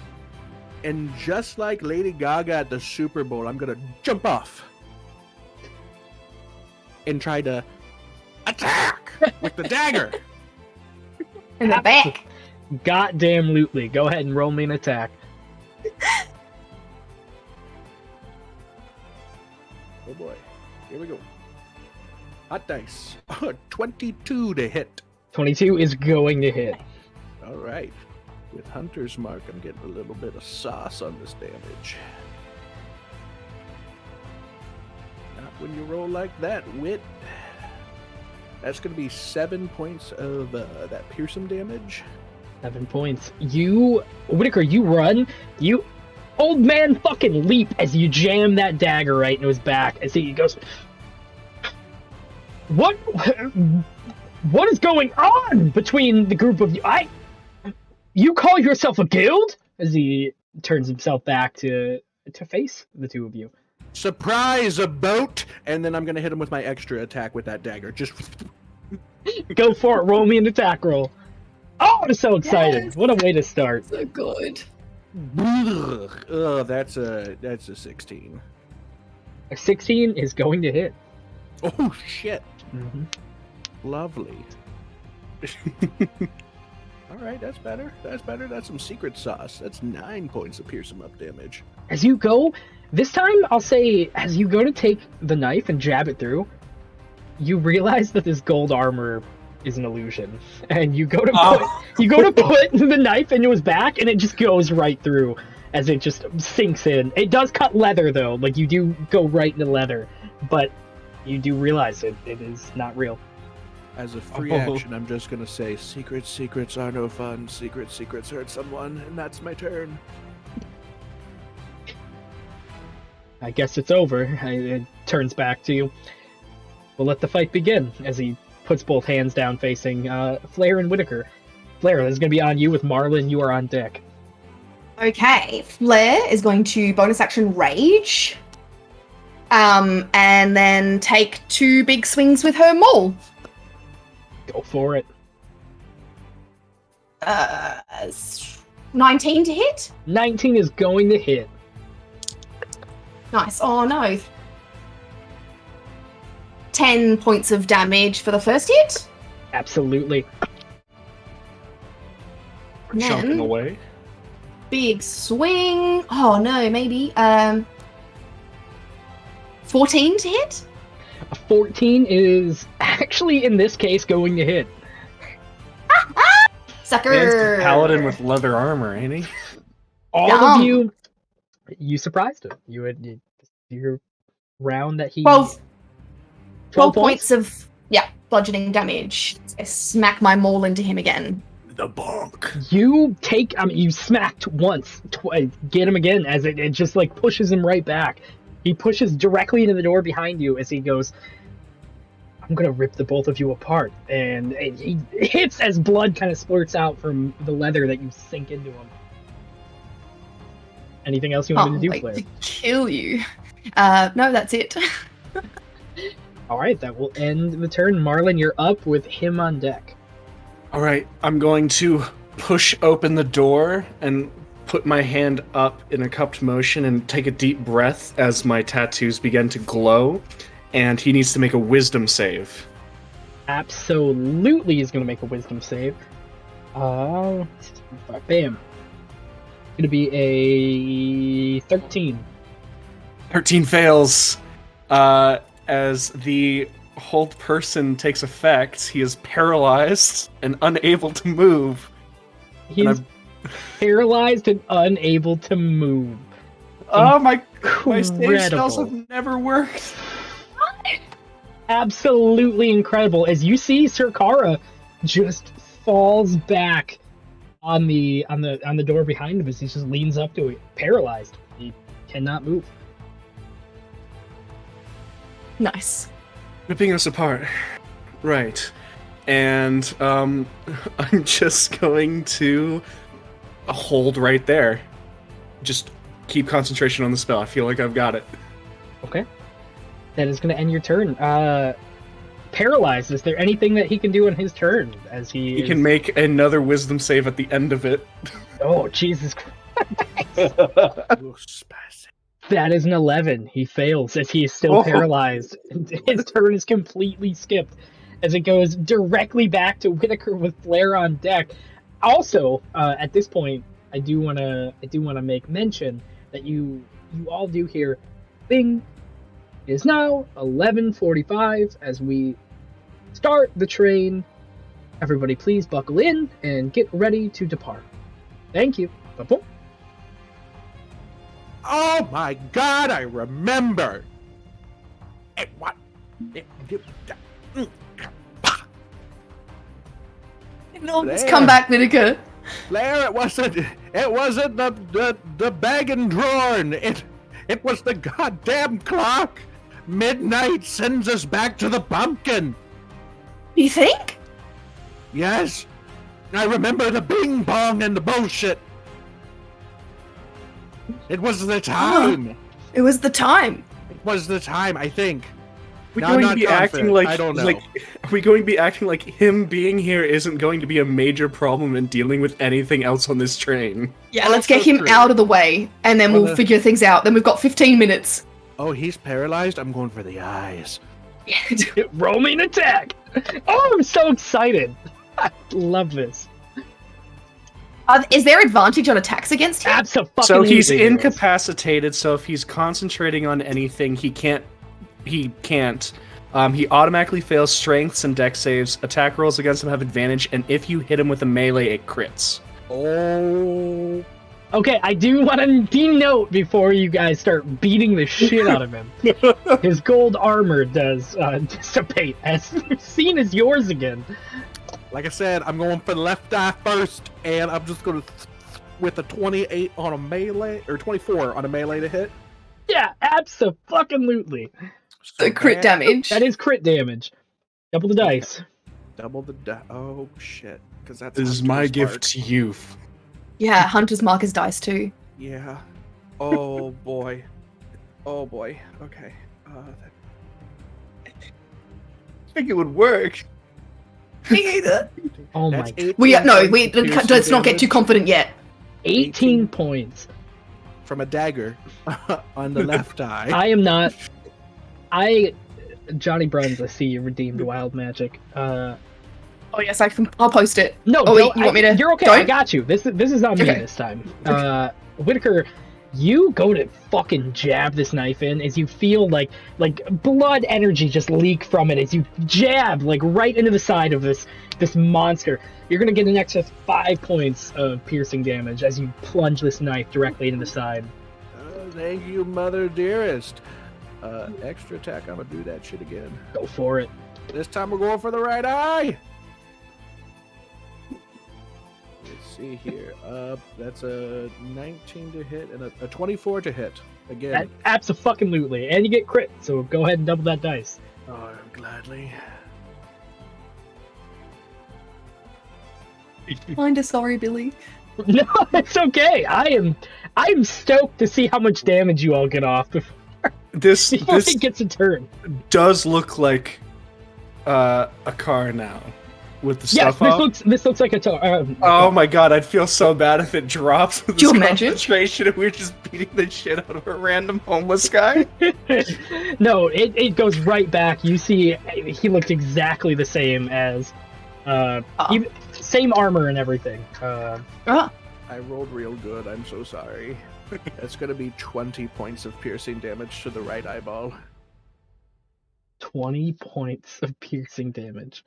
and just like Lady Gaga at the Super Bowl, I'm gonna jump off and try to attack with the dagger. In the back. Goddamn lootly. Go ahead and roll me an attack. Oh boy. Here we go. Hot dice. 22 to hit. 22 is going to hit. All right. With Hunter's Mark, I'm getting a little bit of sauce on this damage. Not when you roll like that, Wit. That's going to be 7 points of that piercing damage. 7 points. You, Whitaker, you run. You, old man, fucking leap as you jam that dagger right into his back. As he goes, what is going on between the group of you? You call yourself a guild? As he turns himself back to face the two of you. Surprise, a boat! And then I'm going to hit him with my extra attack with that dagger. Just Go for it. Roll me an attack roll. Oh, I'm so excited. Yes. What a way to start. So good. oh, that's a 16. A 16 is going to hit. Oh shit! Mm-hmm. Lovely. All right, that's better. That's better. That's some secret sauce. That's 9 points of pierce him up damage. As you go, this time I'll say, as you go to take the knife and jab it through, you realize that this gold armor is an illusion, and you go to put the knife into his back, and it just goes right through as it just sinks in. It does cut leather though, like you do go right into leather, but you do realize it is not real. As a free action, I'm just gonna say, secrets are no fun. Secrets hurt someone, and that's my turn. I guess it's over. It turns back to you. We'll let the fight begin, as he puts both hands down facing Flair and Whitaker. Flair, this is going to be on you with Marlin. You are on deck. Okay, Flair is going to bonus action rage. And then take 2 big swings with her maul. Go for it. 19 to hit? 19 is going to hit. Nice. Oh no. 10 points of damage for the first hit. Absolutely. And Jumping then away. big swing. Oh no, maybe. 14 to hit? A 14 is actually, in this case, going to hit. Sucker! Man's the paladin with leather armor, ain't he? All Yum. of you surprised him. You had your round that he... 12 12 points of, bludgeoning damage. I smack my maul into him again. The bonk. You take, you smacked once, get him again, as it just, like, pushes him right back. He pushes directly into the door behind you as he goes, I'm gonna rip the both of you apart. And he hits as blood kind of splurts out from the leather that you sink into him. Anything else you wanted to do, Claire? To kill you. No, that's it. Alright, that will end the turn. Marlon, you're up with him on deck. All right, I'm going to push open the door and put my hand up in a cupped motion and take a deep breath as my tattoos begin to glow. And he needs to make a wisdom save. Absolutely is going to make a wisdom save. Bam. Going to be a 13. 13 fails. As the hold person takes effect, he is paralyzed and unable to move. He's paralyzed and unable to move. Oh my save Incredible. spells have never worked. Absolutely incredible. As you see, Sir Kara just falls back on the door behind him as he just leans up to it, paralyzed. He cannot move. Nice. Ripping us apart. Right. And I'm just going to hold right there. Just keep concentration on the spell. I feel like I've got it. Okay. That is going to end your turn. Paralyzed. Is there anything that he can do on his turn as He can make another wisdom save at the end of it. Oh, Jesus Christ. Oh, spastic. That is an 11. He fails as he is still paralyzed. His turn is completely skipped as it goes directly back to Whitaker with Flair on deck. Also, at this point, I do want to make mention that you all do hear, bing. It is now 11:45 as we start the train. Everybody, please buckle in and get ready to depart. Thank you. Ba-boom. Oh my god, I remember! What? Let's come back, Whitaker. Blair, it wasn't the bag and drawer. It was the goddamn clock. Midnight sends us back to the pumpkin. You think? Yes, I remember the bing bong and the bullshit. It was the time. It was the time. It was the time, I think. We're No, I'm going to not be acting confident. like I don't know. are we going to be acting like him being here isn't going to be a major problem in dealing with anything else on this train? Yeah, let's get Also him true. out of the way, and then we'll Wanna- figure things out. Then we've got 15 minutes. Oh, he's paralyzed? I'm going for the eyes. Roaming attack! Oh, I'm so excited. I love this. Is there advantage on attacks against him? Absolutely. So he's incapacitated, so if he's concentrating on anything, he can't. He automatically fails strengths and dex saves. Attack rolls against him have advantage, and if you hit him with a melee, it crits. Oh. Okay, I do want to denote before you guys start beating the shit out of him. His gold armor does dissipate, as seen as yours again. Like I said, I'm going for the left eye first, and I'm just going to with a 28 on a melee, or 24 on a melee to hit. Yeah, absolutely. The crit damage. That is crit damage. Double the dice. Double the oh shit, because that's This is my gift to you. Yeah, Hunter's Marker's dice too. Yeah. Oh boy. Oh boy. Okay. I think it would work. Me either. Oh That's my 18 We points of piercing let's not get too damage confident yet. 18 points. from a dagger on the left eye. I am not. Johnny Bruns, I see you redeemed wild magic. Oh yes, I'll post it. No, Oh wait, you want me to? You're okay. Don't? I got you. This is on me Okay. this time. Whitaker, you go to fucking jab this knife in as you feel like blood energy just leak from it as you jab like right into the side of this monster. You're gonna get an extra 5 points of piercing damage as you plunge this knife directly into the side. Thank you, mother dearest. Extra attack. I'm gonna do that shit again. Go for it. This time we're going for the right eye. Let's see here. That's a 19 to hit and a 24 to hit again. Abso-fucking-lutely. And you get crit, so go ahead and double that dice. Oh, gladly. Kinda sorry, Billy. No, it's okay. I am stoked to see how much damage you all get off before This it gets a turn. does look like a car now with the Yes, stuff up. this looks like a Oh my god, I'd feel so bad if it drops with Do you this imagine? concentration and we're just beating the shit out of a random homeless guy. No, it goes right back. You see, he looks exactly the same as, same armor and everything. Ah, I rolled real good. I'm so sorry. That's gonna be 20 points of piercing damage to the right eyeball. 20 points of piercing damage.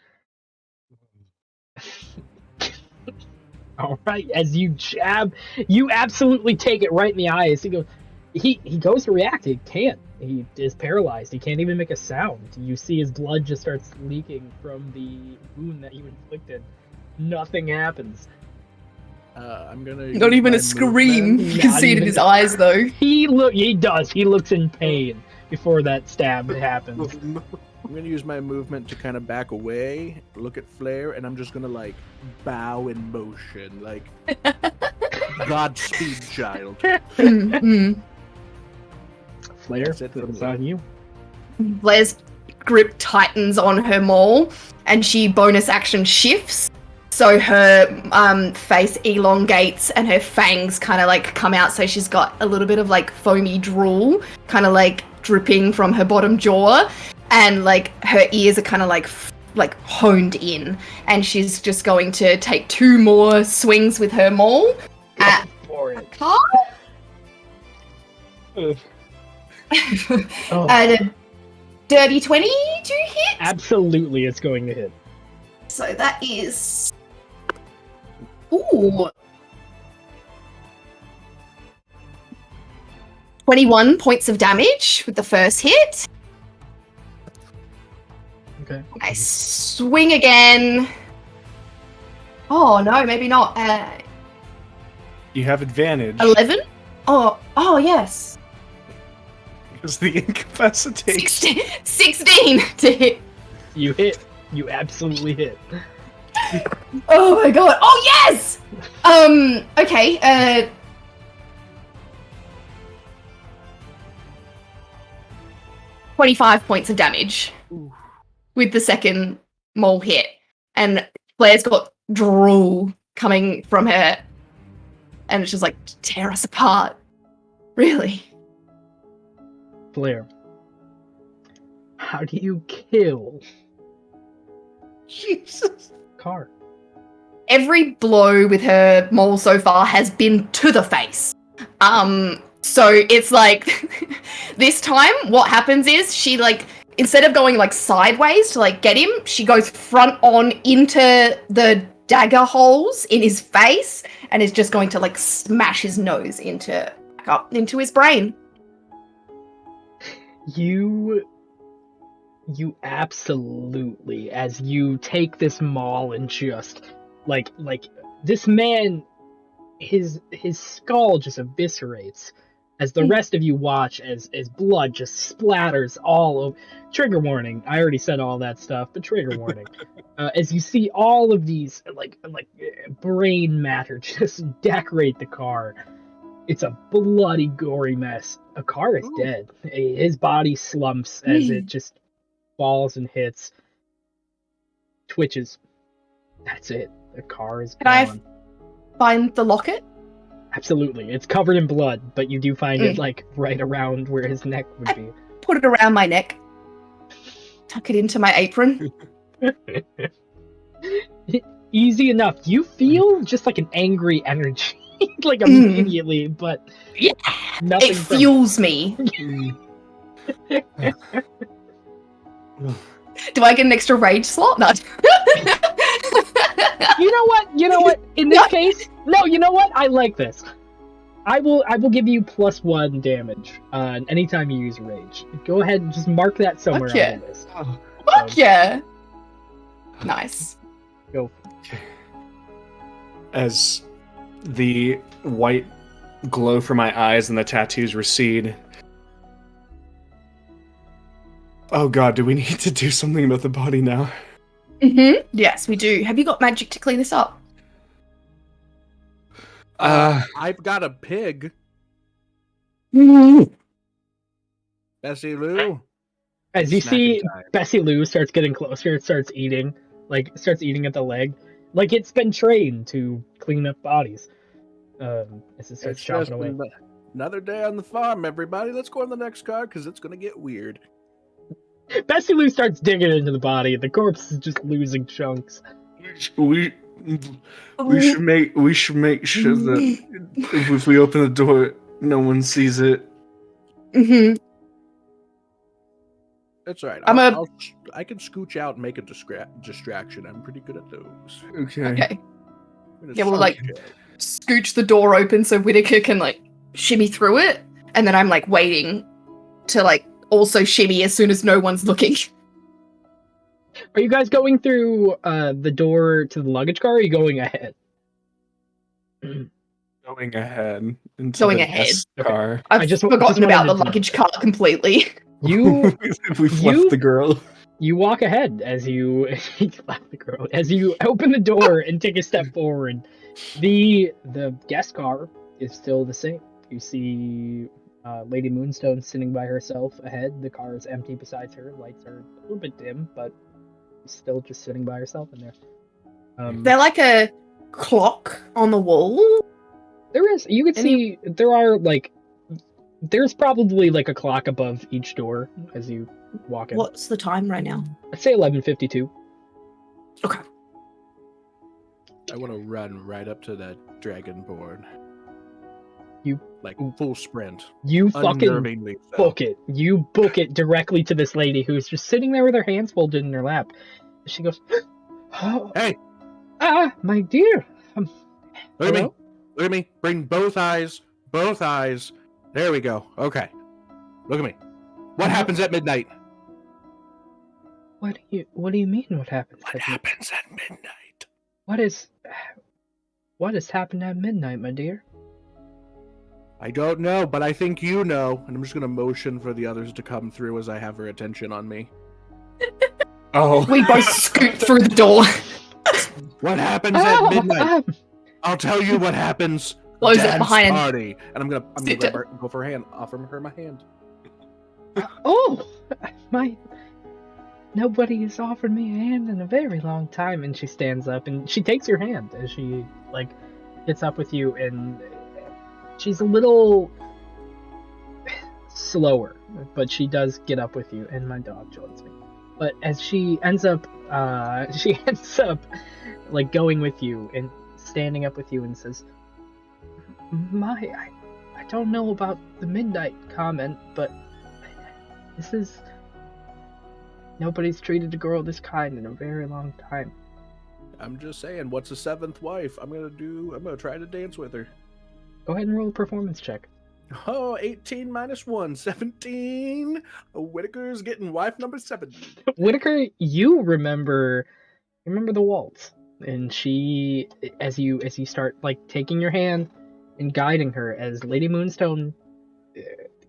All right, as you jab, you absolutely take it right in the eyes. He goes to react. He can't. He is paralyzed. He can't even make a sound. You see his blood just starts leaking from the wound that you inflicted. Nothing happens. I'm gonna not use even my a scream. movement. You can Not see it in even- his eyes, though. He does. He looks in pain before that stab happens. I'm gonna use my movement to kind of back away, look at Flare, and I'm just gonna like bow in motion, like Godspeed, child. Mm. Flare, That's it for it's me. on you. Blair's grip tightens on her maul, and she bonus action shifts. So her face elongates and her fangs kind of like come out. So she's got a little bit of like foamy drool, kind of like dripping from her bottom jaw, and like her ears are kind of like honed in. And she's just going to take 2 more swings with her maul at For it. Car. Oh, And a dirty 20 to hit. absolutely, it's going to hit. So that is. Ooh. 21 points of damage with the first hit. Okay. I swing again. Oh no, maybe not. You have advantage 11? Oh yes. because the incapacitation. 16 to hit. You hit. You absolutely hit. Oh my god. Oh yes! Okay, 25 points of damage with the second mole hit. And Blair's got drool coming from her. And it's just like, tear us apart. Really? Flare. How do you kill Jesus. Car? Every blow with her mole so far has been to the face. So it's like this time what happens is she like instead of going like sideways to like get him, she goes front on into the dagger holes in his face and is just going to like smash his nose up into his brain. You absolutely, as you take this maul and just like this man, his skull just eviscerates as the rest of you watch as blood just splatters all over. Trigger warning. I already said all that stuff, but trigger warning. As you see all of these like brain matter just decorate the car. It's a bloody, gory mess. A car is dead. His body slumps as it just falls and hits. Twitches. That's it. The car is Can gone. I find the locket? Absolutely. It's covered in blood, but you do find it like right around where his neck would be. Put it around my neck. Tuck it into my apron. Easy enough. You feel just like an angry energy, like immediately, but yeah, nothing. It fuels me. Do I get an extra rage slot? No. You know what? In this case, no. You know what? I like this. I will give you +1 damage anytime you use rage. Go ahead and just mark that somewhere on the list. Fuck yeah! Nice. Go. As the white glow from my eyes and the tattoos recede. Oh god, do we need to do something about the body now? Yes, we do. Have you got magic to clean this up? I've got a pig. Bessie Lou. As you see, time. Bessie Lou starts getting closer, it starts eating at the leg. Like it's been trained to clean up bodies. As it starts chopping away. Another day on the farm, everybody. Let's go on the next car because it's gonna get weird. Bessie Lou starts digging into the body, and the corpse is just losing chunks. We should make sure that if we open the door, no one sees it. That's right. I can scooch out and make a distraction. I'm pretty good at those. Okay. Yeah, we'll scooch the door open so Whittaker can shimmy through it, and then I'm waiting to also shimmy as soon as no one's looking. Are you guys going through the door to the luggage car, or are you going ahead? Going ahead. Going ahead. Car. I've just forgotten about the luggage car completely. We've left the girl. You walk ahead as you open the door and take a step forward. The guest car is still the same. You see Lady Moonstone sitting by herself ahead. The car is empty beside her. Lights are a little bit dim, but still just sitting by herself in there. They're like a clock on the wall. There is. You could see there are there's probably a clock above each door as you walk in. What's the time right now? I'd say 11:52. Okay. I want to run right up to that dragonborn. You full sprint. You fucking book it. You book it directly to this lady who's just sitting there with her hands folded in her lap. She goes, "Oh, hey, my dear." Look at me. Look at me. Bring both eyes. Both eyes. There we go. Okay. Look at me. What happens at midnight? What do you mean? What happens? What happens at midnight? What has happened at midnight, my dear? I don't know, but I think you know, and I'm just gonna motion for the others to come through as I have her attention on me. Oh. We both scoot through the door. What happens at midnight? I'll tell you what happens. Close it behind. Party, and I'm gonna go for her hand. Offer her my hand. Nobody has offered me a hand in a very long time. And she stands up and she takes your hand as she gets up with you, and she's a little slower, but she does get up with you, and my dog joins me. But as she ends up going with you and standing up with you and says, I don't know about the midnight comment, but nobody's treated a girl this kind in a very long time. I'm just saying, what's a seventh wife? I'm gonna try to dance with her. Go ahead and roll a performance check. Oh, 18 minus 1, 17. Whittaker's getting wife number 7. Whittaker, you remember the waltz, and she, as you start taking your hand and guiding her, as Lady Moonstone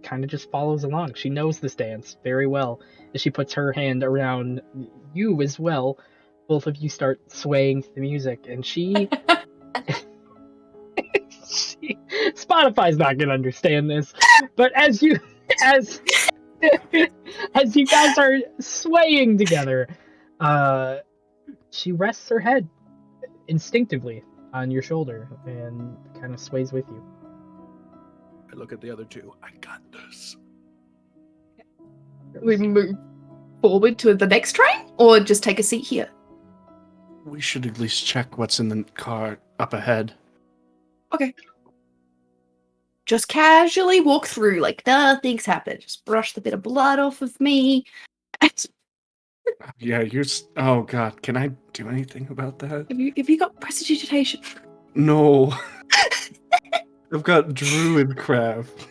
kind of just follows along. She knows this dance very well. As she puts her hand around you as well, both of you start swaying to the music, and she Spotify's not gonna understand this, but as you as as you guys are swaying together, she rests her head instinctively on your shoulder and kind of sways with you. I look at the other two. I got this. We move forward to the next train, or just take a seat here? We should at least check what's in the car up ahead. Okay. Just casually walk through, like nothing's happened. Just brush the bit of blood off of me. Yeah, oh god, can I do anything about that? Have you got prestidigitation? No. I've got druid craft.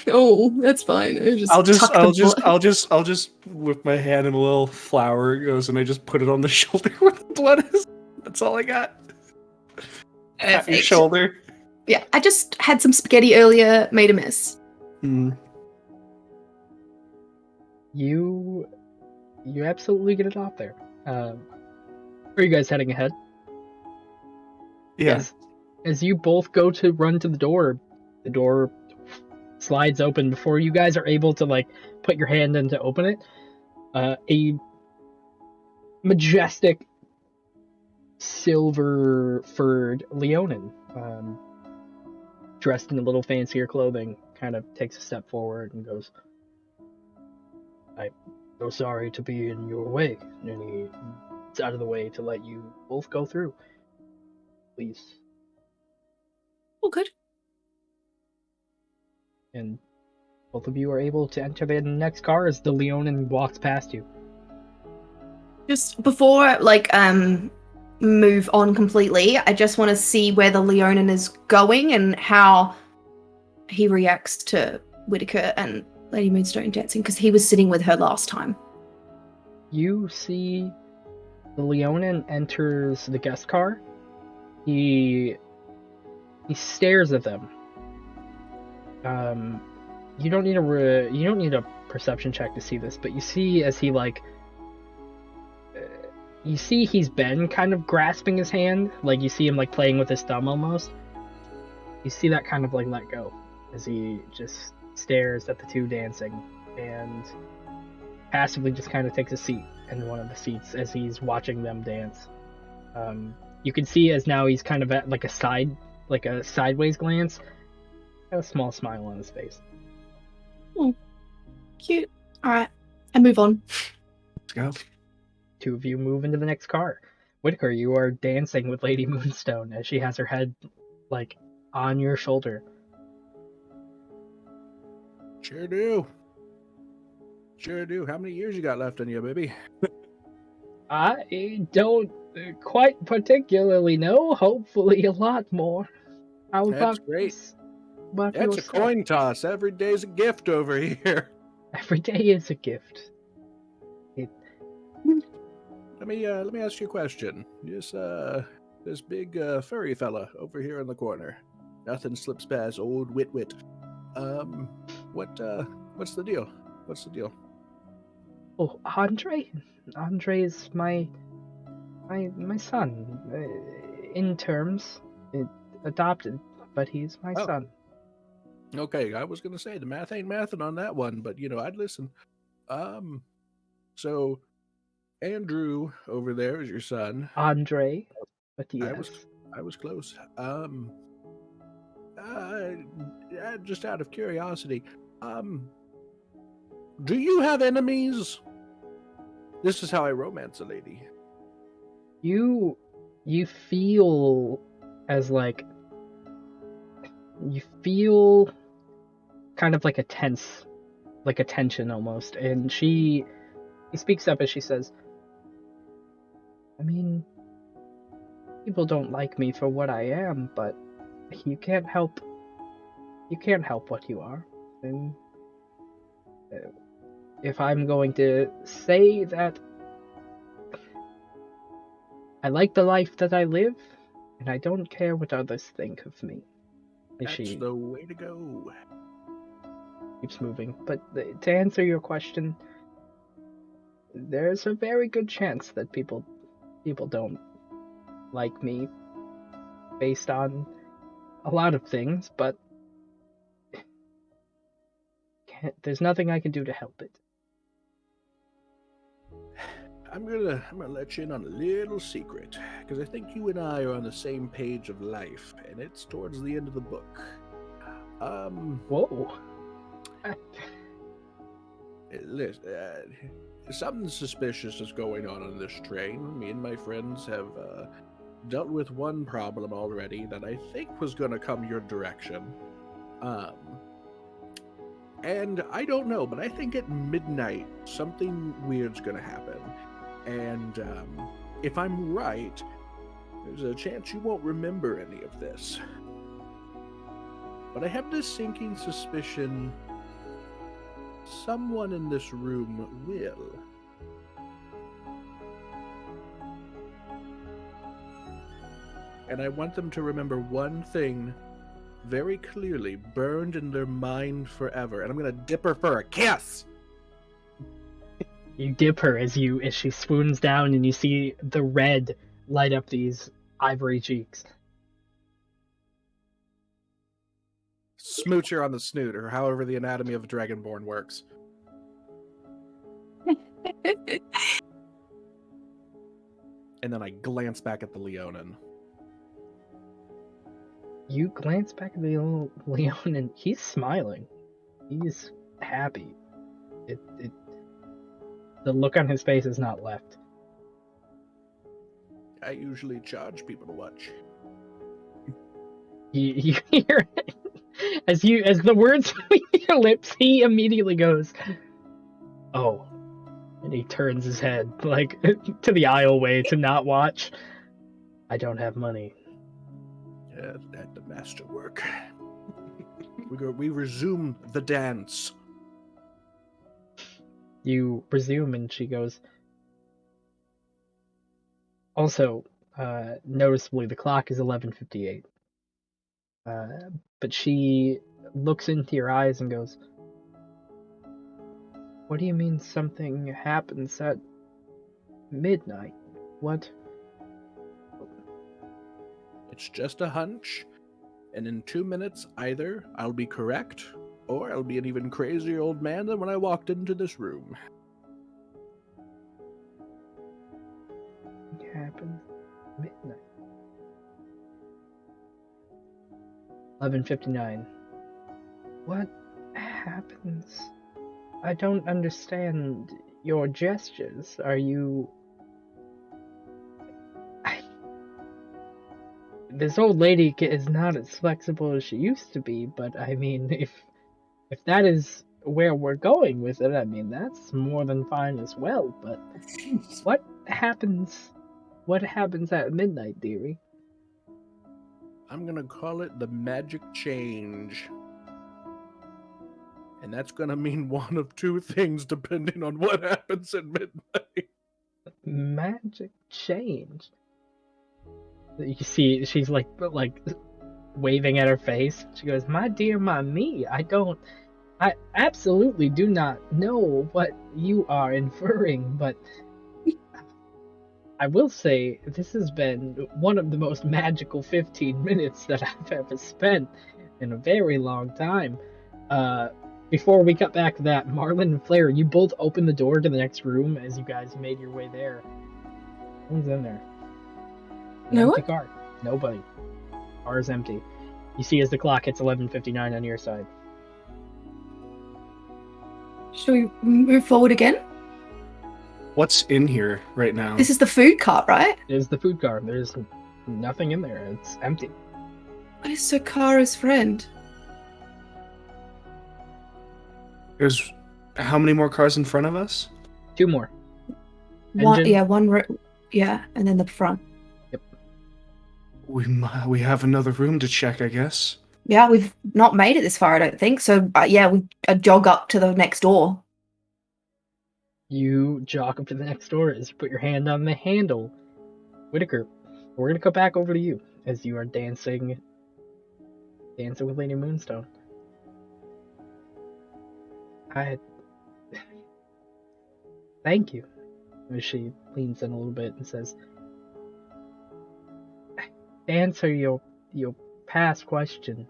Oh, that's fine. I'll just whip my hand and a little flower goes and I just put it on the shoulder where the blood is. That's all I got. At your shoulder. Yeah, I just had some spaghetti earlier, made a mess. Mm. You absolutely get it off there. Are you guys heading ahead? Yeah. Yes. As you both go to run to the door slides open before you guys are able to like put your hand in to open it. A majestic silver furred Leonin, dressed in a little fancier clothing, kind of takes a step forward and goes, "I'm so sorry to be in your way." And he's out of the way to let you both go through. Please. Oh, good. And both of you are able to enter the next car as the Leonin walks past you. Just before, move on completely, I just want to see where the Leonin is going and how he reacts to Whitaker and Lady Moonstone dancing, because he was sitting with her last time. You see the Leonin enters the guest car. He stares at them. You don't need a perception check to see this, but you see as he you see he's been kind of grasping his hand, like you see him like playing with his thumb almost. You see that kind of like let go as he just stares at the two dancing and passively just kind of takes a seat in one of the seats as he's watching them dance. You can see as now he's kind of at like a sideways glance, and a small smile on his face. Oh, cute. All right, I move on. Let's go. Two of you move into the next car. Whitaker, you are dancing with Lady Moonstone as she has her head like on your shoulder. Sure do. Sure do. How many years you got left in you, baby? I don't quite particularly know. Hopefully a lot more. How That's about great. About That's a yourself? coin toss. Every day's a gift over here. Every day is a gift. Let me ask you a question. This big furry fella over here in the corner. Nothing slips past old Wit. What's the deal? What's the deal? Oh, Andre is my son. In terms, adopted, but he's my son. Okay, I was gonna say the math ain't mathing on that one, but I'd listen. So Andrew over there is your son. Andre, but yes. I was close. Just out of curiosity, do you have enemies? This is how I romance a lady. You feel as like you feel kind of like a tension almost, and he speaks up as she says, I mean, people don't like me for what I am, but you can't help what you are. And if I'm going to say that I like the life that I live, and I don't care what others think of me. That's the way to go. keeps moving. But to answer your question, there's a very good chance that people don't like me based on a lot of things, but there's nothing I can do to help it. I'm gonna let you in on a little secret, because I think you and I are on the same page of life, and it's towards the end of the book. Whoa. Listen, something suspicious is going on this train. Me and my friends have dealt with one problem already that I think was gonna come your direction. And I don't know, but I think at midnight something weird's gonna happen. And if I'm right, there's a chance you won't remember any of this. But I have this sinking suspicion someone in this room will. And I want them to remember one thing very clearly, burned in their mind forever. And I'm gonna dip her for a kiss! You dip her as she swoons down, and you see the red light up these ivory cheeks. Smooch her on the snoot, or however the anatomy of a dragonborn works. And then I glance back at the Leonin. You glance back at the old Leon, and he's smiling. He's happy. The look on his face is not left. I usually charge people to watch. You hear it. As the words leave your lips, he immediately goes, "Oh," and he turns his head like to the aisleway to not watch. "I don't have money." Yeah, at the masterwork. We resume the dance. You resume, and she goes, "Also, noticeably, the clock is 11:58. But she looks into your eyes and goes, "What do you mean something happens at midnight? What?" It's just a hunch, and in 2 minutes, either I'll be correct, or I'll be an even crazier old man than when I walked into this room. What happened midnight? 11:59. What happens? I don't understand your gestures. Are you... This old lady is not as flexible as she used to be, but I mean, if that is where we're going with it, I mean, that's more than fine as well, but what happens at midnight, dearie? I'm gonna call it the magic change. And that's gonna mean one of two things depending on what happens at midnight. Magic change. You see, she's like waving at her face. She goes, "My dear, my me, I absolutely do not know what you are inferring, but I will say this has been one of the most magical 15 minutes that I've ever spent in a very long time." Before we cut back to that, Marlon and Flair, you both opened the door to the next room as you guys made your way there. No one's in there. No Empty one? car. Nobody. Car is empty. You see as the clock hits 11:59 on your side. Should we move forward again? What's in here right now? This is the food cart, right? It is the food car. There's nothing in there. It's empty. What is Sokara's friend? There's how many more cars in front of us? 2 more. One, Engine. yeah, yeah, and then the front. We have another room to check, I guess. Yeah, we've not made it this far, I don't think. So, yeah, we jog up to the next door. You jog up to the next door as you put your hand on the handle. Whitaker, we're going to come back over to you as you are dancing with Lady Moonstone. I thank you. And she leans in a little bit and says, to answer your past question,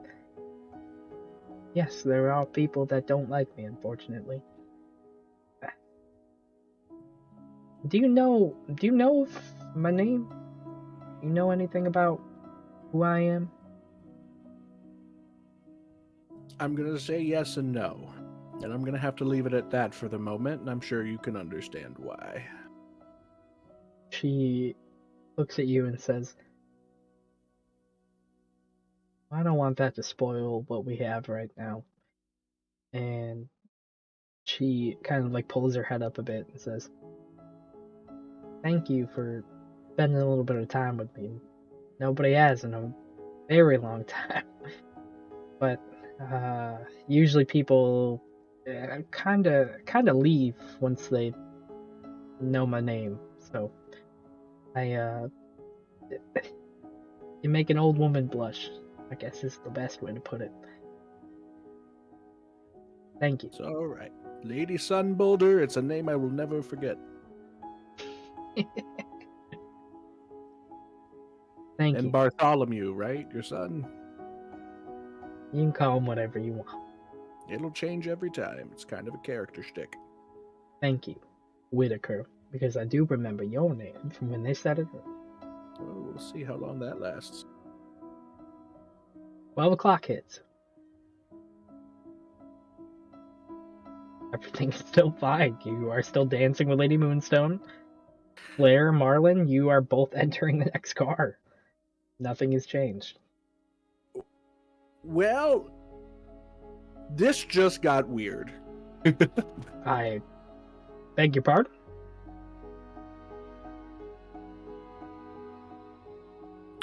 yes, there are people that don't like me, unfortunately. Do you know my name? You know anything about who I am? I'm going to say yes and no. And I'm going to have to leave it at that for the moment, and I'm sure you can understand why. She looks at you and says, I don't want that to spoil what we have right now. And she kind of like pulls her head up a bit and says, thank you for spending a little bit of time with me. Nobody has in a very long time. But usually people kind of leave once they know my name. So you make an old woman blush, I guess is the best way to put it. Thank you. It's all right. Lady Sunboulder, it's a name I will never forget. Thank And you. Bartholomew, right? Your son? You can call him whatever you want. It'll change every time. It's kind of a character shtick. Thank you, Whitaker, because I do remember your name from when they said it. Well, we'll see how long that lasts. 12 o'clock hits. Everything's still fine. You are still dancing with Lady Moonstone. Claire, Marlin, you are both entering the next car. Nothing has changed. Well, this just got weird. I beg your pardon?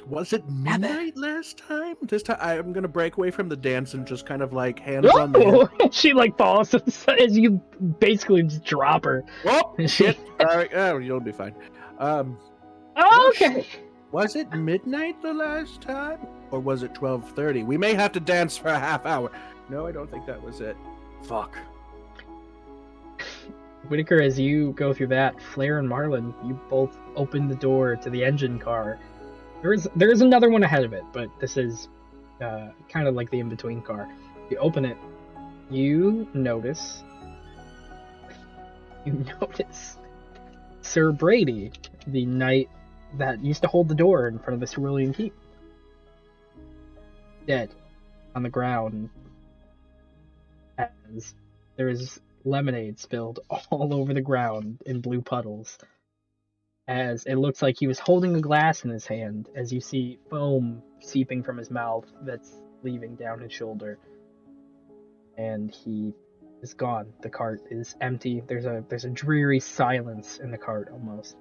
Was it midnight last time? This time I'm gonna break away from the dance and just kind of like hands on the hip. Oh! She like falls as you basically just drop her. Oh shit! All right, oh, you'll be fine. Oh, okay. Was it midnight the last time, or was it 12:30? We may have to dance for a half hour. No, I don't think that was it. Fuck. Whitaker, as you go through that, Flair and Marlin, you both open the door to the engine car. There is another one ahead of it, but this is kind of like the in-between car. You open it, you notice Sir Brady, the knight that used to hold the door in front of the Cerulean Keep, dead on the ground as there is lemonade spilled all over the ground in blue puddles. As it looks like he was holding a glass in his hand, as you see foam seeping from his mouth that's leaving down his shoulder. And he is gone. The cart is empty. There's a dreary silence in the cart almost.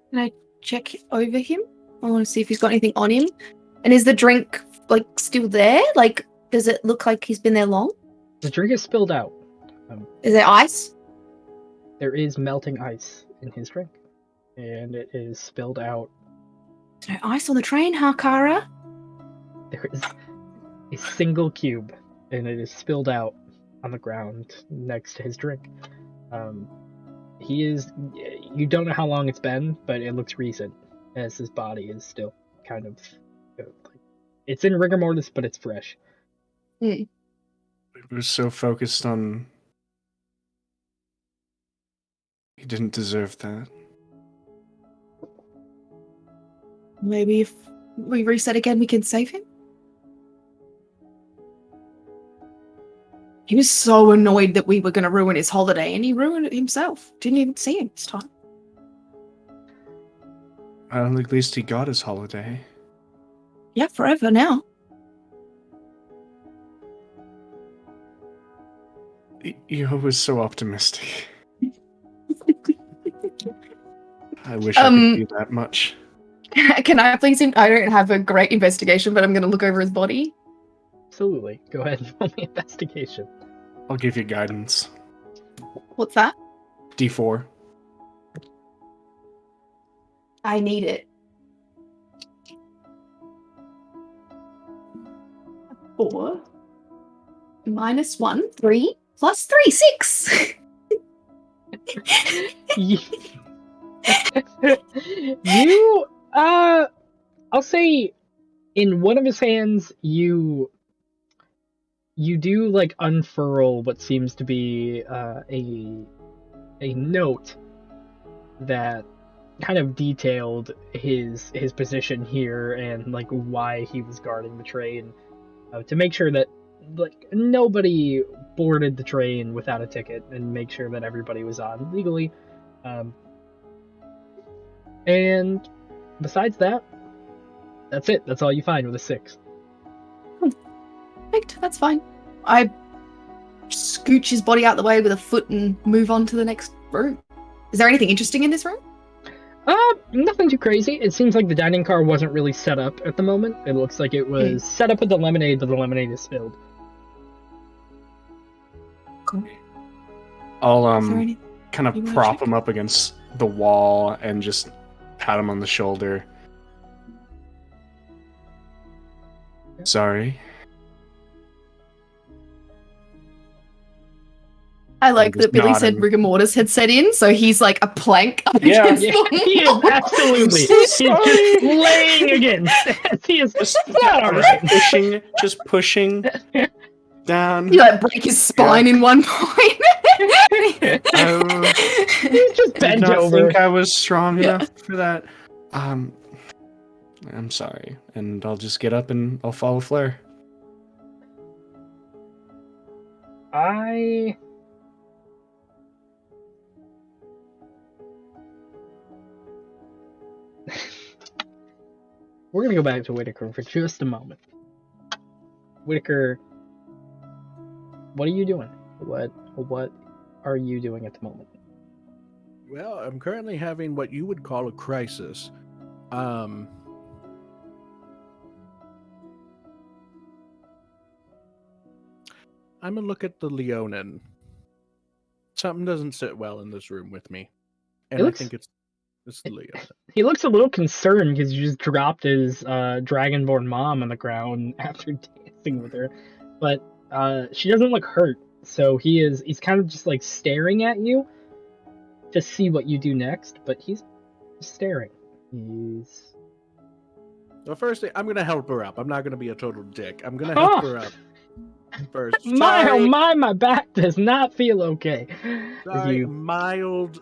Can I check over him? I want to see if he's got anything on him. And is the drink like still there? Like, does it look like he's been there long? The drink is spilled out. Is there ice? There is melting ice in his drink, and it is spilled out. There's no ice on the train, huh, Kara? There is a single cube, and it is spilled out on the ground next to his drink. He is. You don't know how long it's been, but it looks recent, as his body is still kind of. It's in rigor mortis, but it's fresh. We were so focused on. He didn't deserve that. Maybe if we reset again, we can save him? He was so annoyed that we were going to ruin his holiday, and he ruined it himself. Didn't even see him this time. At least he got his holiday. Yeah, forever now. You're always so optimistic. I wish I could be that much. Can I please? I don't have a great investigation, but I'm going to look over his body. Absolutely. Go ahead and roll me investigation. I'll give you guidance. What's that? D4. I need it. 4 -1, 3. Plus 3, 6. You, I'll say, in one of his hands, you do like unfurl what seems to be a note that kind of detailed his position here and like why he was guarding the train, to make sure that like nobody boarded the train without a ticket and make sure that everybody was on legally. And besides that, that's it. That's all you find with a 6. Perfect, that's fine. I scooch his body out the way with a foot and move on to the next room. Is there anything interesting in this room? Nothing too crazy. It seems like the dining car wasn't really set up at the moment. It looks like it was set up with the lemonade, but the lemonade is spilled. Cool. I'll Is there any- kind you of wanna prop check? him up against the wall and just pat him on the shoulder. Sorry. I like just that Billy said nodding. rigor mortis had set in, so he's like a plank up Yeah. against Yeah, the he is wall. absolutely. So He's sorry. just laying against. He is not alright. Just pushing down. You like break his spine in one point. He's just Did bent not over. think I was strong Yeah. enough for that. I'm sorry, and I'll just get up and I'll follow Flair. We're gonna go back to Whitaker for just a moment. Whitaker, what are you doing? What are you doing at the moment? Well, I'm currently having what you would call a crisis. I'm gonna look at the Leonin. Something doesn't sit well in this room with me, and I think it's the Leonin. He looks a little concerned because you just dropped his dragonborn mom on the ground after dancing with her, but she doesn't look hurt. So he's kind of just like staring at you to see what you do next, but he's staring. Well, first thing, I'm gonna help her up. I'm not gonna be a total dick. I'm gonna help her up first. My back does not feel okay. Sorry, mild.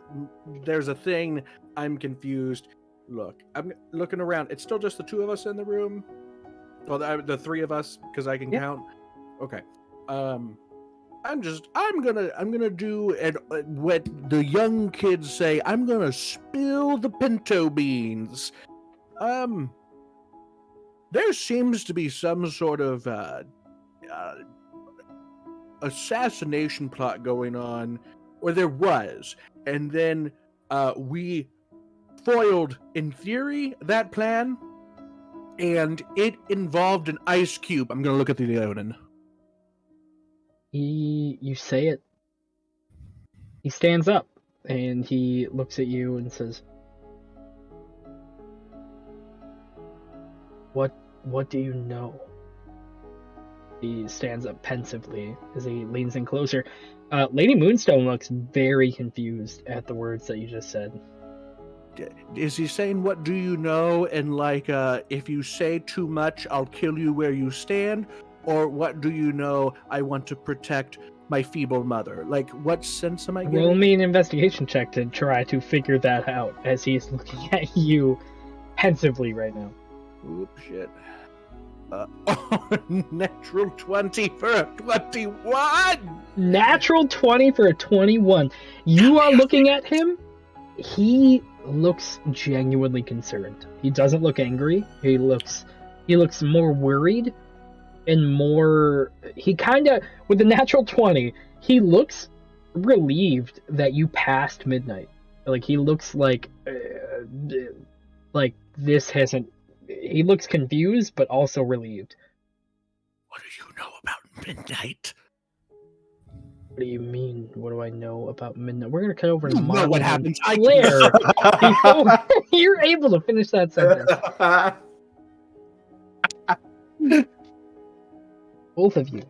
There's a thing. I'm confused. Look, I'm looking around. It's still just the two of us in the room. Well, the three of us, because I can count. Okay. I'm gonna do what the young kids say. I'm gonna spill the pinto beans. There seems to be some sort of assassination plot going on, or there was, and then we foiled, in theory, that plan, and it involved an ice cube. I'm gonna look at the Leonin. You say it. He stands up and he looks at you and says, What do you know? He stands up pensively as he leans in closer. Lady Moonstone looks very confused at the words that you just said. Is he saying, what do you know? And like, if you say too much, I'll kill you where you stand? Or what do you know? I want to protect my feeble mother. Like, what sense am I getting? Roll me an investigation check to try to figure that out as he's looking at you pensively right now. Oop, shit. Natural 20 for a 21! Natural 20 for a 21. You are looking at him. He looks genuinely concerned. He doesn't look angry. He looks more worried and more... He kind of... With the natural 20, he looks relieved that you passed midnight. Like, he looks like this hasn't... He looks confused, but also relieved. What do you know about midnight? What do you mean? What do I know about midnight? We're gonna cut over to You know Marlon what and happens. Claire. Before you're able to finish that sentence. Both of you.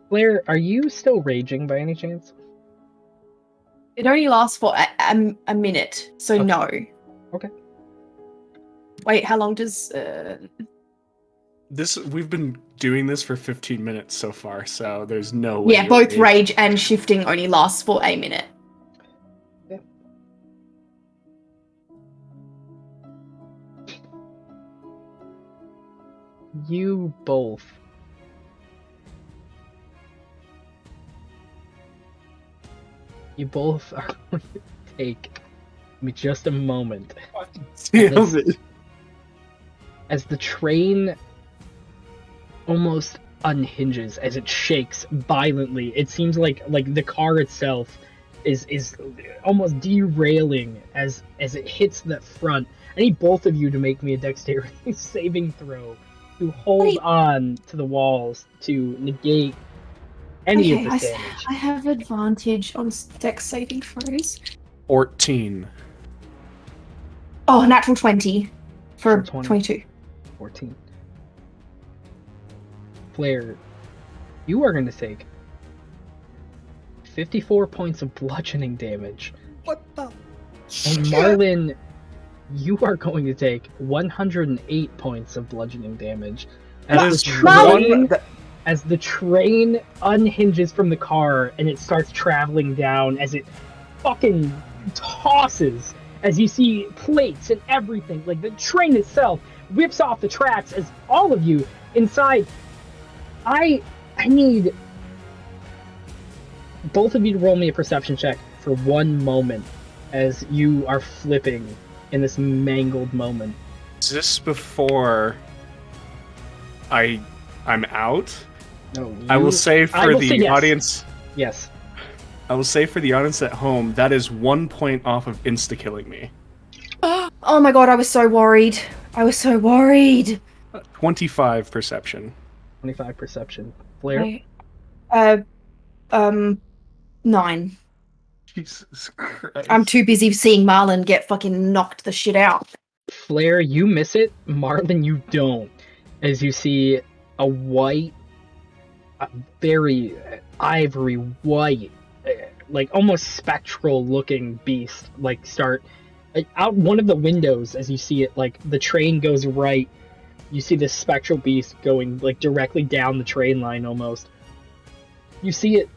Blair, are you still raging by any chance? It only lasts for a minute, so Okay. no. Okay. Wait, how long does... We've been doing this for 15 minutes so far, so there's no way. Yeah, both rage and shifting only lasts for a minute. You both are going to take me just a moment Damn it. as the train almost unhinges, as it shakes violently. It seems like the car itself is almost derailing as it hits the front. I need both of you to make me a dexterity saving throw to hold on to the walls to negate any of this damage. I have advantage on dex saving throws. 14. Oh, natural 20 for 20. 22. 14. Blair, you are going to take 54 points of bludgeoning damage. What the? And Marlin, you are going to take 108 points of bludgeoning damage. As the train unhinges from the car and it starts traveling down, as it fucking tosses, as you see plates and everything, like the train itself whips off the tracks, as all of you inside. I need both of you to roll me a perception check for one moment as you are flipping in this mangled moment. Is this before I'm out? No, I will say for the yes. audience. Yes. I will say for the audience at home, that is 1 point off of insta-killing me. Oh my god, I was so worried. 25 perception. 25 perception. Blair? 9. Jesus Christ. I'm too busy seeing Marlon get fucking knocked the shit out. Flair, you miss it. Marlin, you don't. As you see a very ivory white, like almost spectral looking beast, like start out one of the windows. As you see it, like the train goes right, you see this spectral beast going like directly down the train line almost. You see it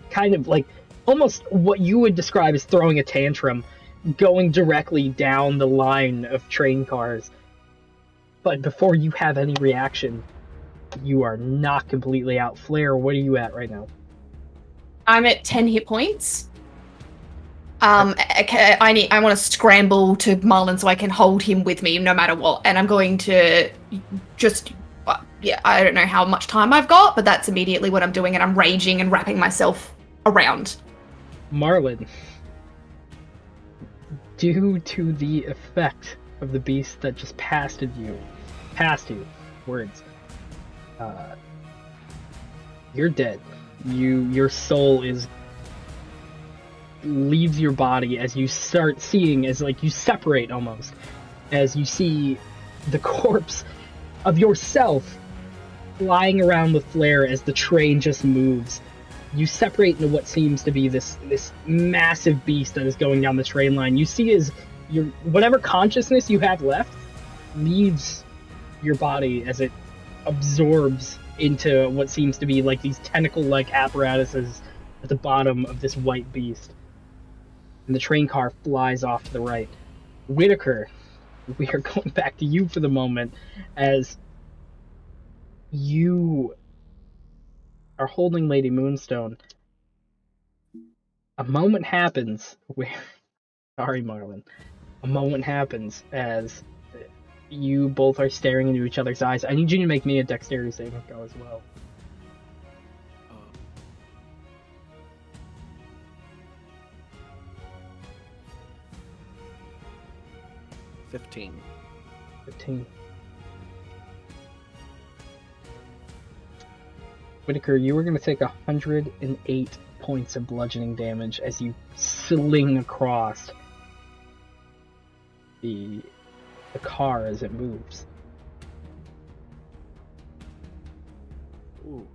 kind of like almost what you would describe as throwing a tantrum, going directly down the line of train cars. But before you have any reaction, you are not completely out. Flair, what are you at right now? I'm at 10 hit points. I want to scramble to Marlon so I can hold him with me no matter what. And I'm going to just, I don't know how much time I've got, but that's immediately what I'm doing. And I'm raging and wrapping myself around. Marlin, due to the effect of the beast that just passed you, words, you're dead. Your soul leaves your body as you start seeing, as like you separate almost, as you see the corpse of yourself flying around with Flair as the train just moves. You separate into what seems to be this massive beast that is going down the train line. You see as your whatever consciousness you have left leaves your body as it absorbs into what seems to be like these tentacle-like apparatuses at the bottom of this white beast. And the train car flies off to the right. Whitaker, we are going back to you for the moment as you are holding Lady Moonstone. A moment happens where... Sorry, Marlon. A moment happens as you both are staring into each other's eyes. I need you to make me a dexterity saving throw as well. 15. 15. Whitaker, you are going to take 108 points of bludgeoning damage as you sling across the car as it moves. Ooh.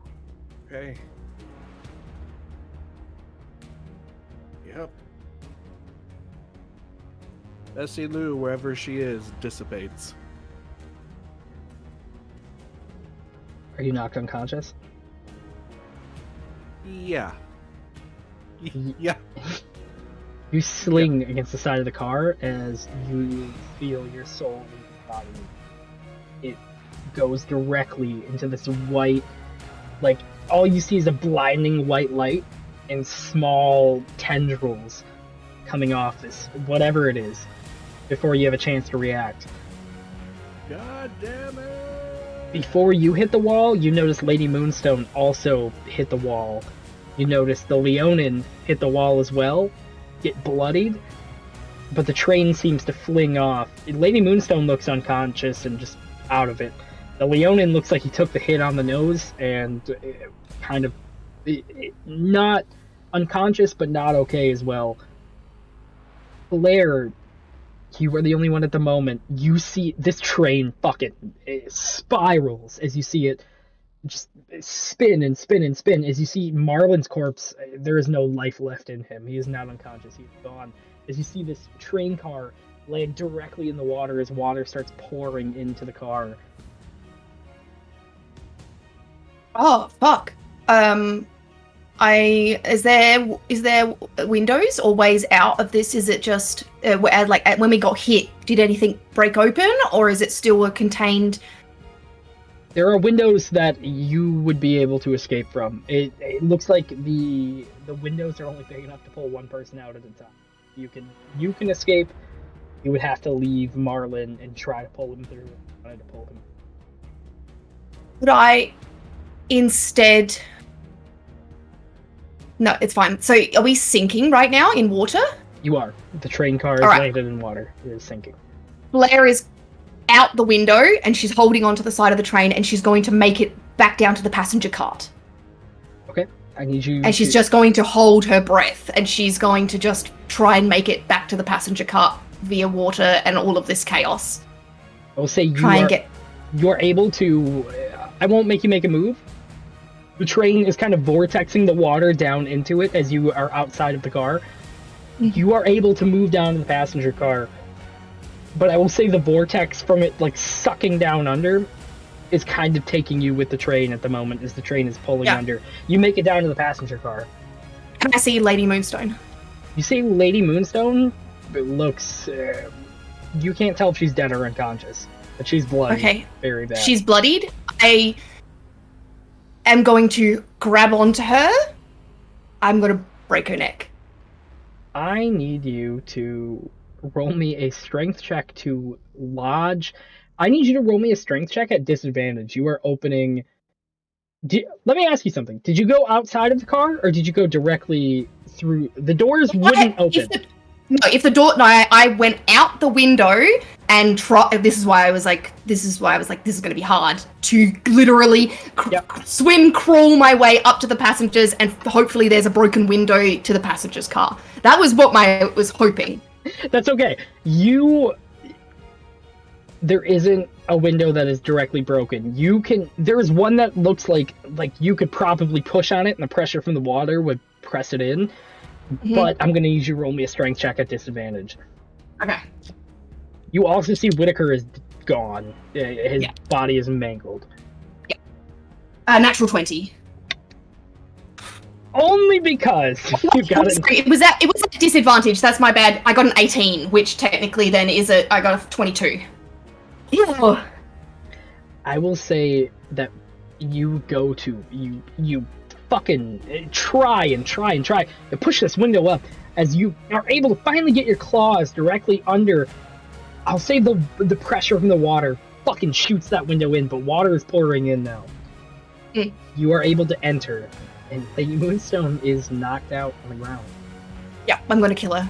Okay. Yep. Bessie Lou, wherever she is, dissipates. Are you knocked unconscious? Yeah. Yeah. You sling against the side of the car as you feel your soul leave your body. It goes directly into this white, like, all you see is a blinding white light and small tendrils coming off this, whatever it is, before you have a chance to react. God damn it! Before you hit the wall, you notice Lady Moonstone also hit the wall. You notice the Leonin hit the wall as well, get bloodied, but the train seems to fling off. Lady Moonstone looks unconscious and just out of it. The Leonin looks like he took the hit on the nose and kind of not unconscious, but not okay as well. Blair, you are the only one at the moment. You see this train fucking spirals as you see it just spin and spin and spin. As you see Marlin's corpse, there is no life left in him. He is not unconscious. He's gone. As you see this train car land directly in the water as water starts pouring into the car. Oh fuck. Is there windows or ways out of this? Is it just when we got hit? Did anything break open, or is it still a contained? There are windows that you would be able to escape from. It looks like the windows are only big enough to pull one person out at a time. You can escape. You would have to leave Marlin and try to pull him through. Try to pull him. Would I instead? No, it's fine. So are we sinking right now in water? You are. The train car is Alright. landed in water. It is sinking. Blair is out the window and she's holding onto the side of the train and she's going to make it back down to the passenger cart. Okay. I need you. And she's just going to hold her breath and she's going to just try and make it back to the passenger cart via water and all of this chaos. I will say you're able to. I won't make you make a move. The train is kind of vortexing the water down into it as you are outside of the car. You are able to move down to the passenger car, but I will say the vortex from it, like, sucking down under is kind of taking you with the train at the moment as the train is pulling under. You make it down to the passenger car. Can I see Lady Moonstone? You see Lady Moonstone? It looks... you can't tell if she's dead or unconscious, but she's bloody. Okay. Very bad. She's bloodied. I am going to grab onto her. I'm going to break her neck. I need you to roll me a strength check to lodge. I need you to roll me a strength check at disadvantage. You are opening... Let me ask you something. Did you go outside of the car, or did you go directly through? The doors wouldn't open. I went out the window and this is why I was like, this is going to be hard to literally swim, crawl my way up to the passengers, and hopefully there's a broken window to the passenger's car. That was what I was hoping. That's okay. There isn't a window that is directly broken. There's one that looks like you could probably push on it and the pressure from the water would press it in. Mm-hmm. But I'm going to need you to roll me a strength check at disadvantage. Okay. You also see Whitaker is gone. His body is mangled. Yeah. Natural 20. Only because you got it. It was at disadvantage. That's my bad. I got an 18, which technically then I got a 22. Yeah. I will say that you fucking try and push this window up as you are able to finally get your claws directly under. I'll say the pressure from the water fucking shoots that window in, but water is pouring in now. You are able to enter, and Lady Moonstone is knocked out on the ground. Yeah, I'm gonna kill her.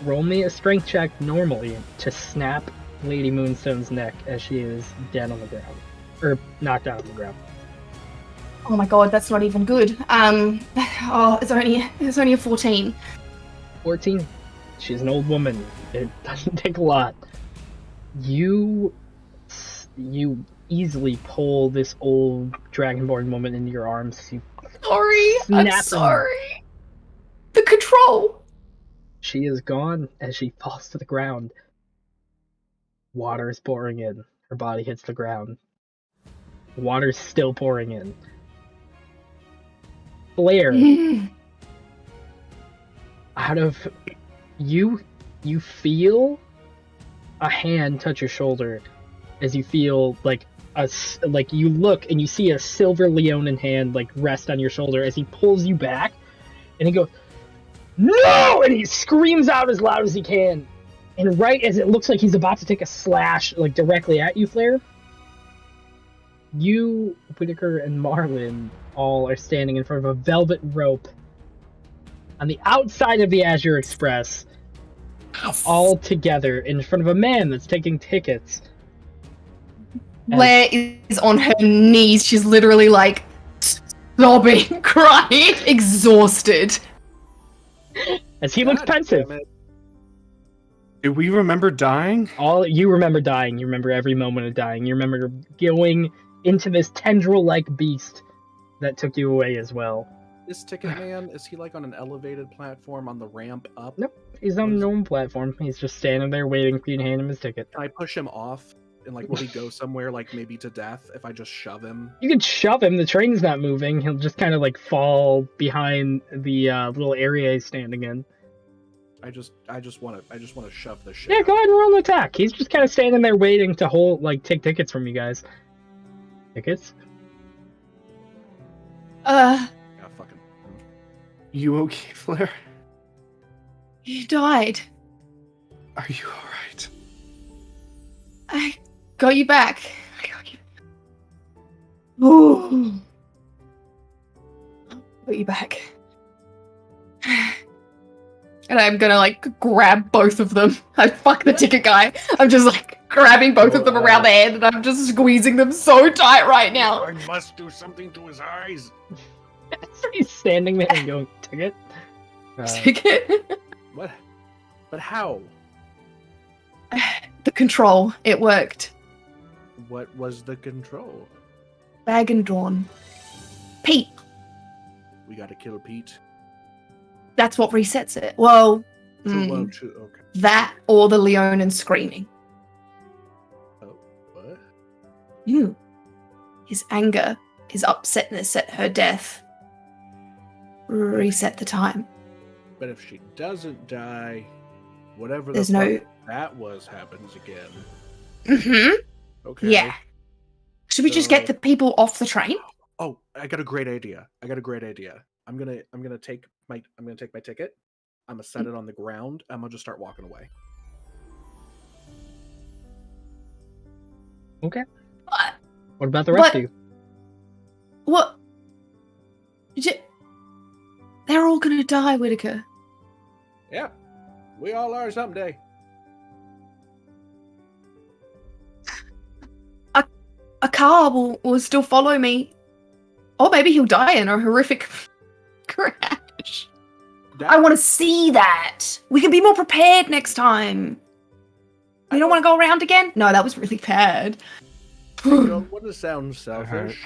Roll me a strength check normally to snap Lady Moonstone's neck as she is dead on the ground. Or knocked out on the ground. Oh my god, that's not even good. It's only a 14. 14? She's an old woman. It doesn't take a lot. You easily pull this old dragonborn woman into your arms. You Sorry, I'm snap sorry. The control. She is gone as she falls to the ground. Water is pouring in. Her body hits the ground. Water's still pouring in. Blair, out of you feel a hand touch your shoulder as you feel like you look and you see a silver Leonin hand like rest on your shoulder as he pulls you back, and he goes, "No!" and he screams out as loud as he can. And right as it looks like he's about to take a slash like directly at you, Flair, you, Whitaker, and Marlin all are standing in front of a velvet rope on the outside of the Azure Express, all together in front of a man that's taking tickets. Blair is on her knees. She's literally like sobbing, crying, exhausted. As he looks pensive. Do we remember dying? All you remember dying. You remember every moment of dying. You remember going into this tendril-like beast that took you away as well. This ticket man, is he like on an elevated platform on the ramp up? Nope, he's on a normal platform. He's just standing there waiting for you to hand him his ticket. Can I push him off? And like, will he go somewhere like maybe to death if I just shove him? You can shove him. The train's not moving. He'll just kind of like fall behind the little area he's standing in. I just want to shove the shit. Yeah, out. go ahead and roll an attack. He's just kind of standing there waiting to take tickets from you guys. Tickets? Yeah, fucking. You okay, Flair? You died. Are you alright? I got you back. Ooh. Got you back. And I'm gonna like grab both of them. I fuck the ticket guy. I'm just like grabbing both of them around the head and I'm just squeezing them so tight right now. I must do something to his eyes. He's standing there and going, ticket? Ticket? What? But how? The control. It worked. What was the control? Bag and drawn. Pete. We gotta kill Pete. That's what resets it. Well, Okay. that or the Leonin screaming. Oh, what? His anger, his upsetness at her death. Reset the time. But if she doesn't die, whatever There's the fuck that was happens again. Mm-hmm. Okay. Yeah. Should we just get the people off the train? Oh, I got a great idea. I'm gonna take my ticket. I'm gonna set it on the ground. I'm gonna just start walking away. Okay. What? What about the rest of you? What? They're all gonna die, Whitaker. Yeah, we all are someday. A car will still follow me. Or maybe he'll die in a horrific crash. I want to see that. We can be more prepared next time. You don't want to go around again? No, that was really bad. I don't want to sound selfish,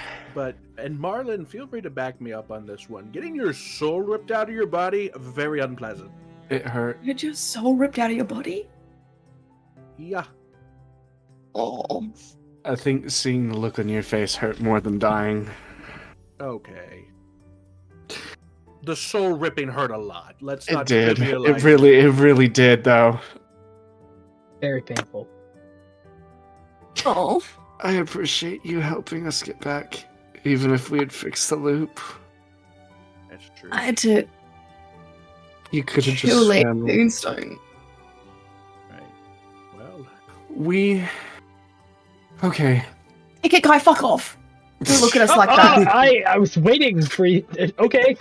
and Marlin, feel free to back me up on this one. Getting your soul ripped out of your body, very unpleasant. It hurt. You had your soul ripped out of your body? Yeah. Oh. I think seeing the look on your face hurt more than dying. Okay. The soul ripping hurt a lot. Let's It not did. trivialize It really did, though. Very painful. Oh. I appreciate you helping us get back, even if we had fixed the loop. That's true. I had to You could have kill just Lady swam. Moonstone. Right. Well, We... Okay. Ticket guy, fuck off. Don't look at us like that. I was waiting for you. Okay.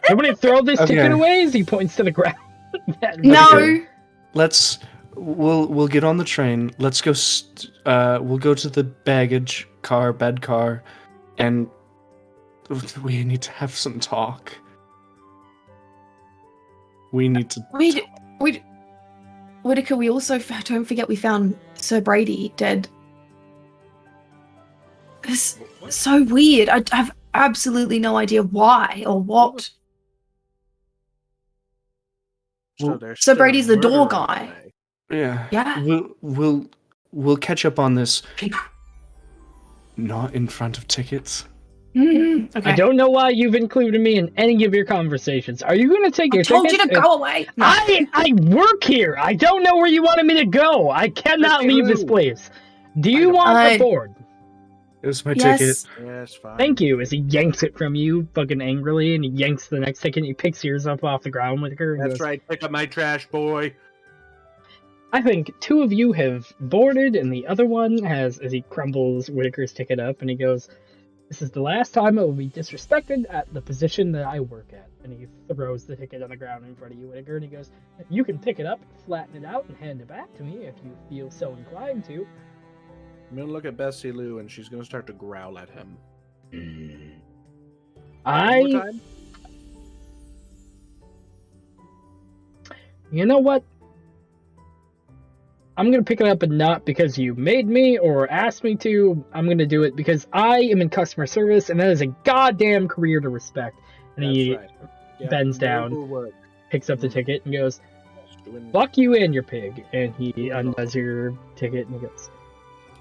Somebody throw this ticket away as he points to the ground. No. We'll get on the train. Let's go. We'll go to the bed car, and we need to have some talk. We need to. Whitaker, we also don't forget we found Sir Brady dead. It's so weird. I have absolutely no idea why or what. there's So still Brady's the door murder on guy. the way. Yeah. Yeah. We'll catch up on this. Not in front of tickets. Okay. I don't know why you've included me in any of your conversations. Are you going to take I your told you tickets? to go away. No. I work here. I don't know where you wanted me to go. I cannot Bessie leave this Lou. place. Do you want I- a board? It was my ticket. Yes. Yes, fine. Thank you. As he yanks it from you, fucking angrily, and he yanks the next ticket, and he picks yours up off the ground with her. And That's goes, right. Pick up my trash, boy. I think two of you have boarded, and the other one has, as he crumbles Whitaker's ticket up, and he goes, "This is the last time it will be disrespected at the position that I work at." And he throws the ticket on the ground in front of you, Whitaker, and he goes, "You can pick it up, flatten it out, and hand it back to me if you feel so inclined to." I'm gonna look at Bessie Lou, and she's gonna start to growl at him. One more time? You know what? I'm gonna pick it up, and not because you made me or asked me to. I'm gonna do it because I am in customer service, and that is a goddamn career to respect. And That's he right. Yep, bends down, noble work. picks up the ticket, and goes, Doing, "Fuck you and your pig." And he undoes your ticket, and he goes,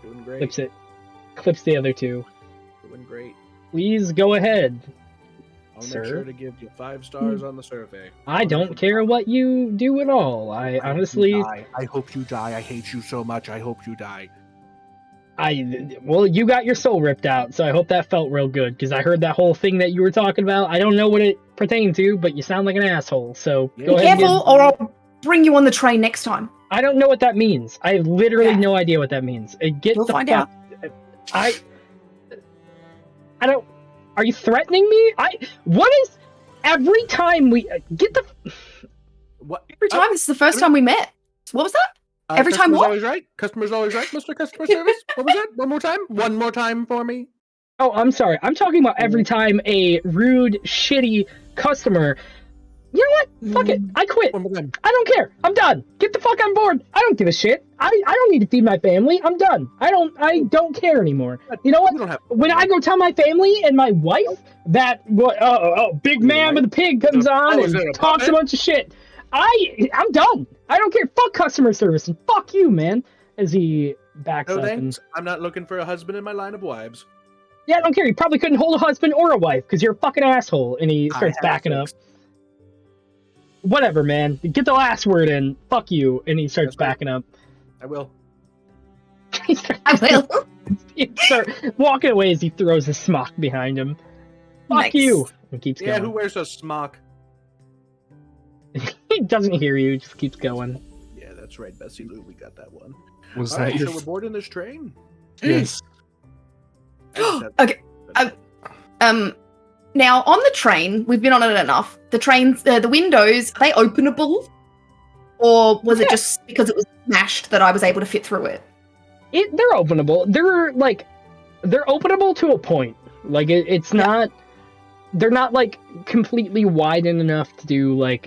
doing great. clips it, clips the other two. Doing great. Please go ahead. I'll Sir? make sure to give you 5 stars on the survey. I don't care what you do at all. I honestly, I hope you die. I hate you so much. I hope you die. well, you got your soul ripped out, so I hope that felt real good, because I heard that whole thing that you were talking about. I don't know what it pertained to, but you sound like an asshole, so Yeah. go Be ahead. careful, or I'll bring you on the train next time. I don't know what that means. I have literally Yeah. no idea what that means. Get You'll the find fuck. I don't. Are you threatening me? What is every time we get the? What? Every time, this is the first time we met. What was that? Every time Customer's what? always right. Customer's always right, Mr. Customer Service. What was that? One more time. One more time for me. Oh, I'm sorry. I'm talking about every time a rude, shitty customer. You know what? Fuck it. I quit. One more time. I don't care. I'm done. Get the fuck on board. I don't give a shit. I don't need to feed my family. I'm done. I don't care anymore. You know what? You don't have. When I go tell my family and my wife that big man with a pig comes on is it a and talks a puppet? bunch of shit, I'm done. I don't care. Fuck customer service and fuck you, man. As he backs No up thanks. and I'm not looking for a husband in my line of wives. yeah, I don't care. You probably couldn't hold a husband or a wife because you're a fucking asshole. And he starts have backing up. sex. Whatever, man. Get the last word in. Fuck you. And he starts That's right. backing up. I will. I will. He starts walking away as he throws his smock behind him. Fuck Nice. you. And keeps Yeah, going. who wears a smock? He doesn't hear you. Just keeps going. Yeah, that's right, Bessie Lou. We got that one. Was All that right, your? so we're boarding this train. Yes. Okay. Now on the train, we've been on it enough. The trains, the windows, are they openable, or was it just because it was smashed that I was able to fit through it? They're openable. They're openable to a point. Like it's not. They're not like completely widen enough to do like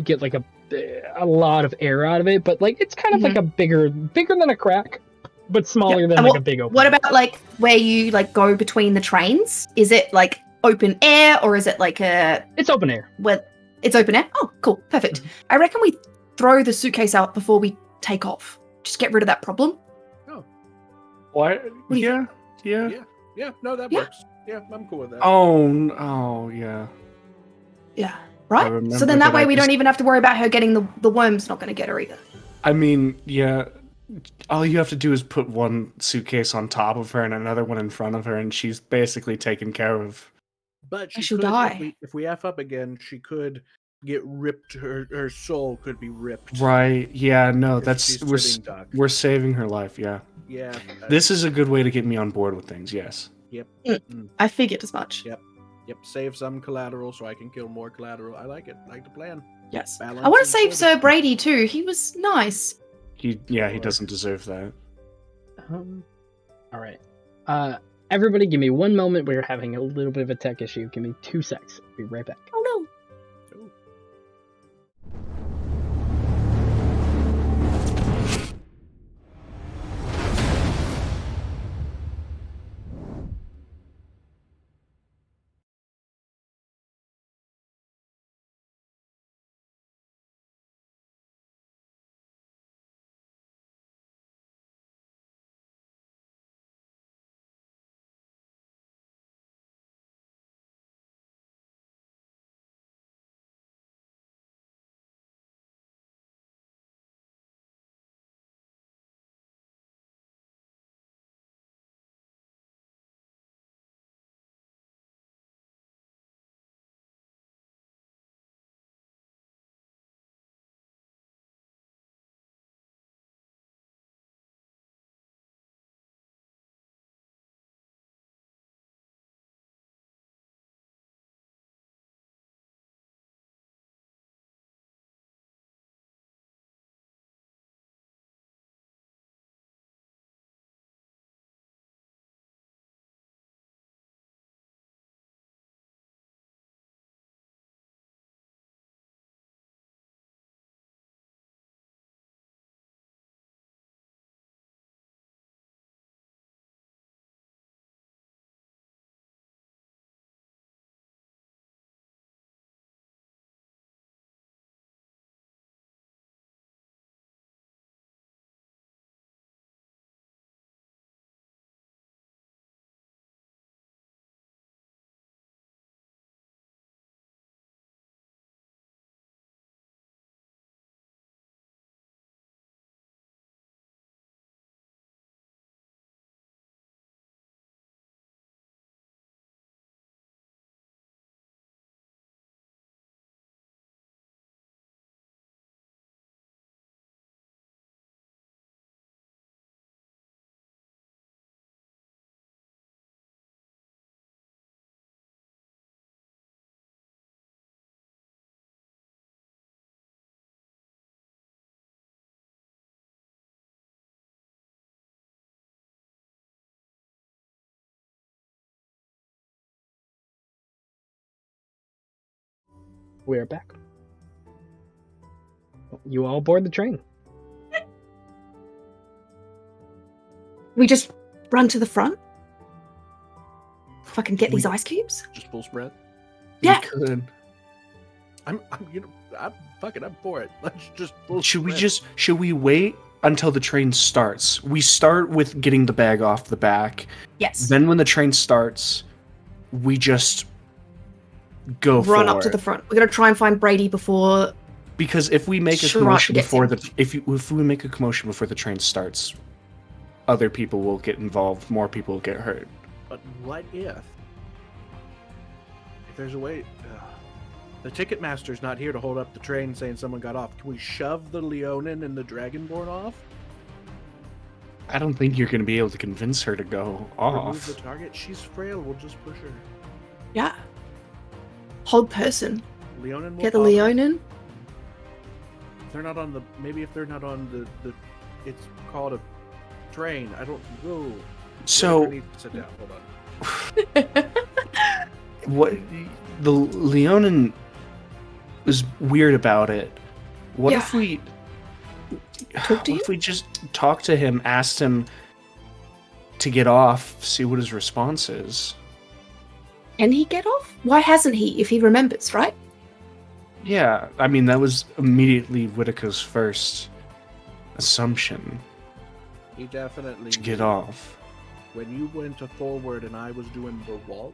get like a lot of air out of it. But like it's kind of like a bigger than a crack, but smaller than And like a big opening. What about like where you like go between the trains? Is it like open air, or is it like a It's open air. where it's open air? Oh, cool, perfect. I reckon we throw the suitcase out before we take off. Just get rid of that problem. What? do you Yeah. Yeah. Yeah, no, that Yeah. works. Yeah, I'm cool with that. Oh, yeah. Yeah. I Right? remember So then that that way I we just- don't even have to worry about her getting the worm's not going to get her either. I mean, yeah. All you have to do is put one suitcase on top of her and another one in front of her, and she's basically taken care of. But she she'll could, die. If we F up again, she could get ripped. Her soul could be ripped. Right? Yeah. No, if that's she's we're sitting duck. we're saving her life. Yeah. Yeah. This is a good way to get me on board with things. Yes. Yep. I figured as much. Yep. Save some collateral so I can kill more collateral. I like it. I like the plan. Yes. Balance I want to is save good. Sir Brady too. He was nice. He doesn't deserve that. All right. Everybody, give me 1 moment. We're having a little bit of a tech issue. Give me 2 secs. Be right back. Oh no. We are back. You all board the train. We just run to the front. Fucking get these ice cubes. Just full spread. Yeah. We could. I'm I'm for it. Let's just full Should we wait until the train starts? We start with getting the bag off the back. Yes. Then when the train starts, we just go Run for up to it. the front. We're gonna try and find Brady before. Because if we make a Sure, commotion gets before in. the if we make a commotion before the train starts, other people will get involved. More people will get hurt. But what if there's a way? The Ticketmaster's not here to hold up the train saying someone got off. Can we shove the Leonin and the Dragonborn off? I don't think you're going to be able to convince her to go Remove off. the target? She's frail. We'll just push her. Yeah. Hold person. Leonin will Get the follow. Leonin. If they're not on the... Maybe if they're not on the it's called a train. I don't know. So Whoever needs to sit down. Hold on. what the Leonin was weird about it. What if we Talk to what if we just talk to him, asked him to get off, see what his response is? Can he get off? Why hasn't he? If he remembers, right? Yeah, I mean that was immediately Whitaker's first assumption He definitely to get knew. off. When you went to forward and I was doing the vault,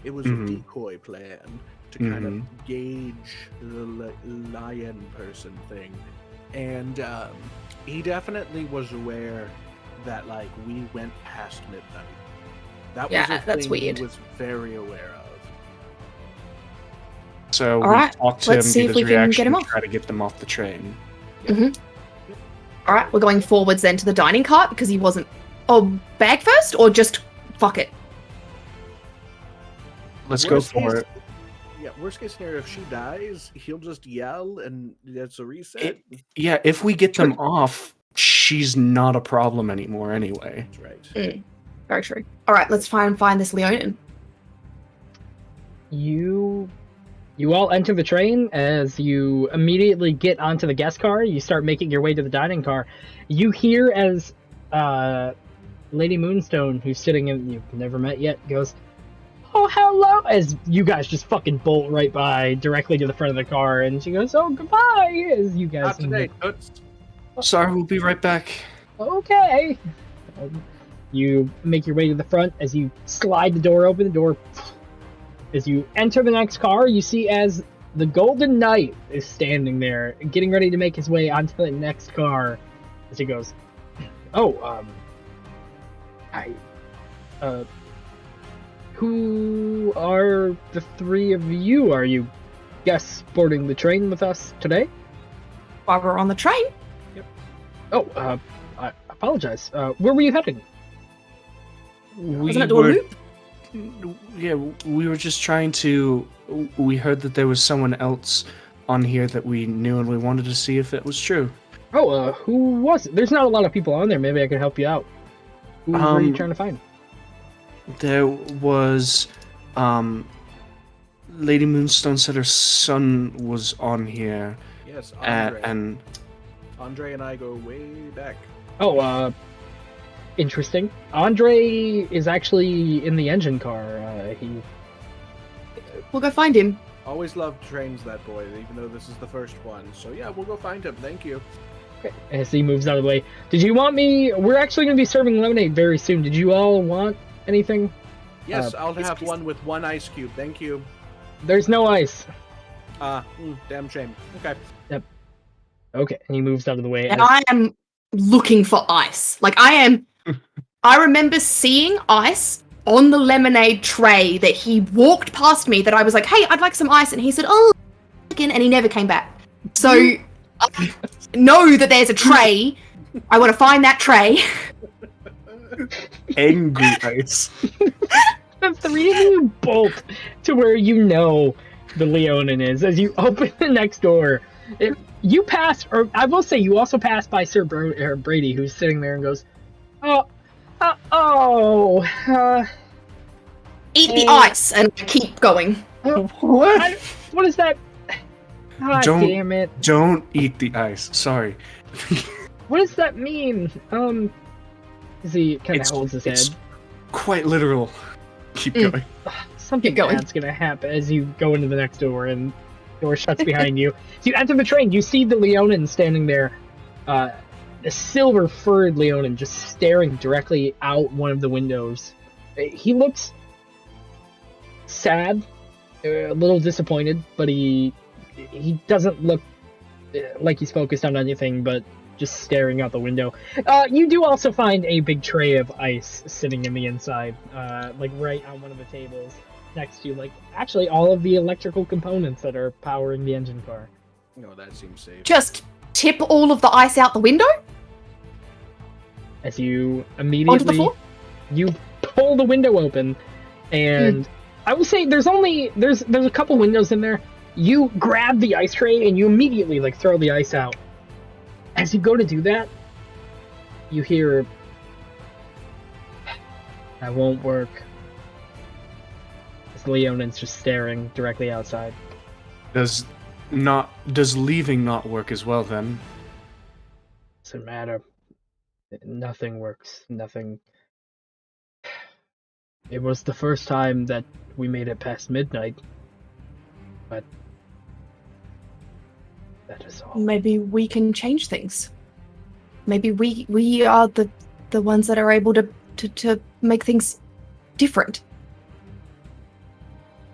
it was Mhm. a decoy plan to kind of gauge the lion person thing. And he definitely was aware that, like, we went past midnight. That was Yeah, a that's thing weird. he was very aware of. So All we right, talk to let's him, see get if his we can reaction, get him and off. try to get them off the train. All right, we're going forwards then to the dining cart because he wasn't. Oh, bag first or just fuck it? Let's go Worst for case- it. Yeah, worst case scenario, if she dies, he'll just yell and that's a reset. Yeah, if we get them off, she's not a problem anymore anyway. That's right. Very true. All right, let's try and find this Leonin. You all enter the train. As you immediately get onto the guest car, you start making your way to the dining car. You hear as Lady Moonstone, who's sitting in, you've never met yet, goes, "Oh, hello," as you guys just fucking bolt right by directly to the front of the car, and she goes, "Oh, goodbye," as you guys Not today, Toots. Sorry, we'll be right back. Okay. You make your way to the front. As you slide the door open, as you enter the next car, you see as the Golden Knight is standing there, getting ready to make his way onto the next car. As he goes, who are the three of you? Are you guests boarding the train with us today? While we're on the train. Oh, I apologize. Where were you heading? Wasn't it to a loop? Yeah, we were just trying to. We heard that there was someone else on here that we knew, and we wanted to see if it was true. Oh, who was it? There's not a lot of people on there. Maybe I could help you out. Who were you trying to find? There was, Lady Moonstone said her son was on here, Yes, Andre. and Andre and I go way back. Oh, interesting. Andre is actually in the engine car. We'll go find him. Always loved trains, that boy, even though this is the first one. So yeah, we'll go find him. Thank you. Okay. As he moves out of the way. Did you want me? We're actually going to be serving lemonade very soon. Did you all want anything? Yes, I'll yes, have please. one with one ice cube. Thank you. There's no ice. Damn shame. Okay. Okay. And he moves out of the way. And I am looking for ice. Like I remember seeing ice on the lemonade tray that he walked past me that I was like, "Hey, I'd like some ice." And he said, "Oh," and he never came back. So I know that there's a tray. I want to find that tray. angry ice. The three of you bolt to where you know the Leonin is. As you open the next door, you pass, or I will say you also pass by Sir Brady, who's sitting there and goes, Eat the ice and keep going. What? What is that? God Don't- damn it. Don't eat the ice. Sorry. What does that mean? As he kind of It's- holds his it's- head. Quite literal. Keep Mm. going. Something Keep going. bad's gonna happen as you go into the next door and the door shuts behind you. So you enter the train, you see the Leonin standing there, a silver furred Leonin just staring directly out one of the windows. He looks sad, a little disappointed, but he doesn't look like he's focused on anything but just staring out the window. You do also find a big tray of ice sitting in the inside, like right on one of the tables next to, like, actually all of the electrical components that are powering the engine car. No, that seems safe. Just tip all of the ice out the window As you onto the immediately floor. you pull the window open, and I will say there's a couple windows in there. You grab the ice tray and you immediately like throw the ice out. As you go to do that, you hear, "That won't work." As Leonin's just staring directly outside. Does leaving not work as well then? Doesn't matter. Nothing works. Nothing. It was the first time that we made it past midnight, but that is all. Maybe we can change things. Maybe we are the ones that are able to make things different.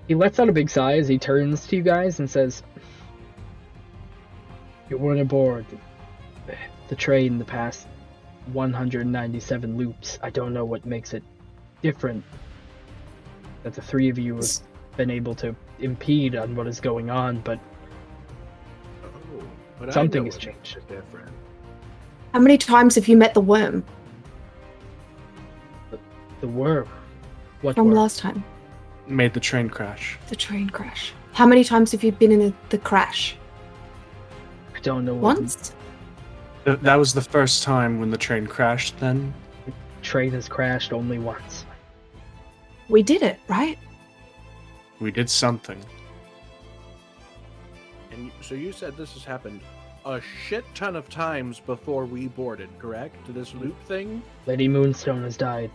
He lets out a big sigh as he turns to you guys and says, "You weren't aboard the train the past 197 loops. I don't know what makes it different that the three of you have been able to impede on what is going on, but Oh, but something I know has what changed." makes it different. How many times have you met the worm The worm. What from worm? last time? Made the train crash. The train crash. How many times have you been in the crash? I don't know what Once? That was the first time when the train crashed then? train has crashed only once. We did it, right? We did something. And so you said this has happened a shit ton of times before we boarded, correct? To this loop thing? Lady Moonstone has died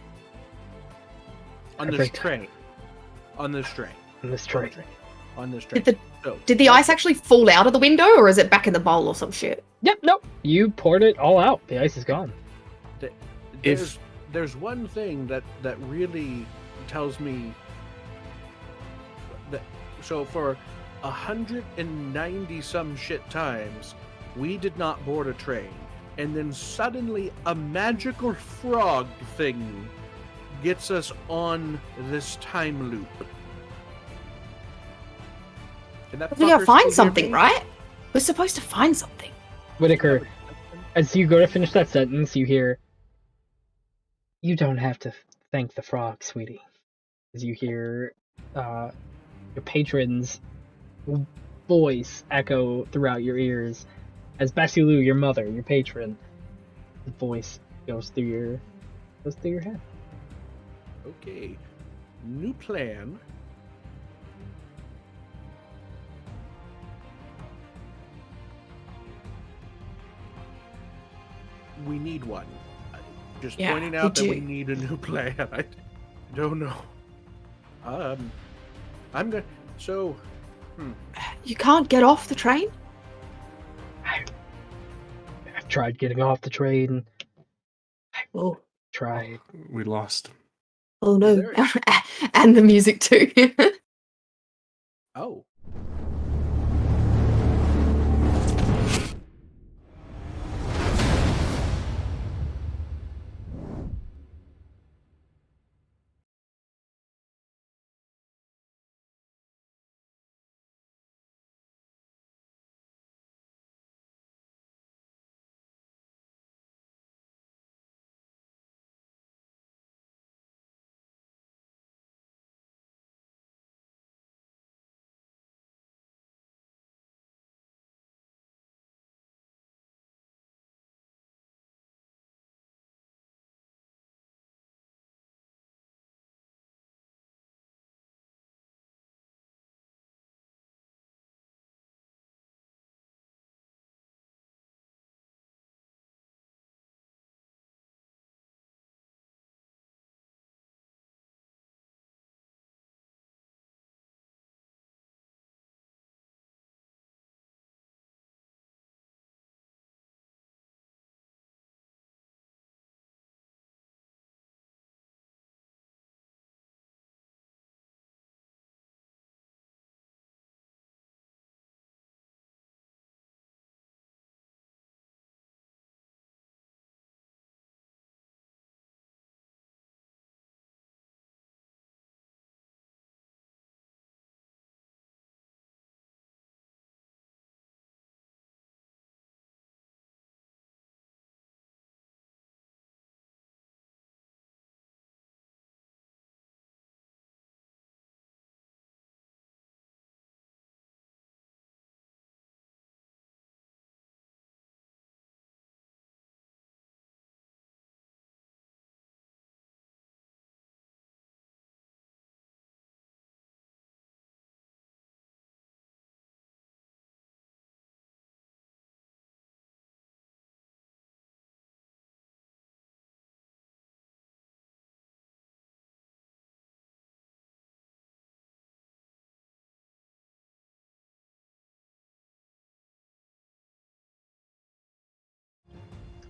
On this Perfect. train. On this train. on this train. On this train. So, Did the ice actually fall out of the window, or is it back in the bowl or some shit? Yep, nope. You poured it all out. The ice is gone. There's one thing that really tells me that so for 190 some shit times we did not board a train, and then suddenly a magical frog thing gets us on this time loop. Can that We gotta fucker find still hear something, me? right? We're supposed to find something. Whitaker, as you go to finish that sentence, you hear, "You don't have to thank the frog, sweetie." As you hear your patron's voice echo throughout your ears, as Basilu, your mother, your patron, the voice goes through your head. Okay. New plan. We need one. Just Yeah, pointing we out that do. we need a new plan. I don't know. I'm gonna. So, You can't get off the train? I've tried getting off the train. Oh, Tried. We lost. oh no. there- And the music too. oh,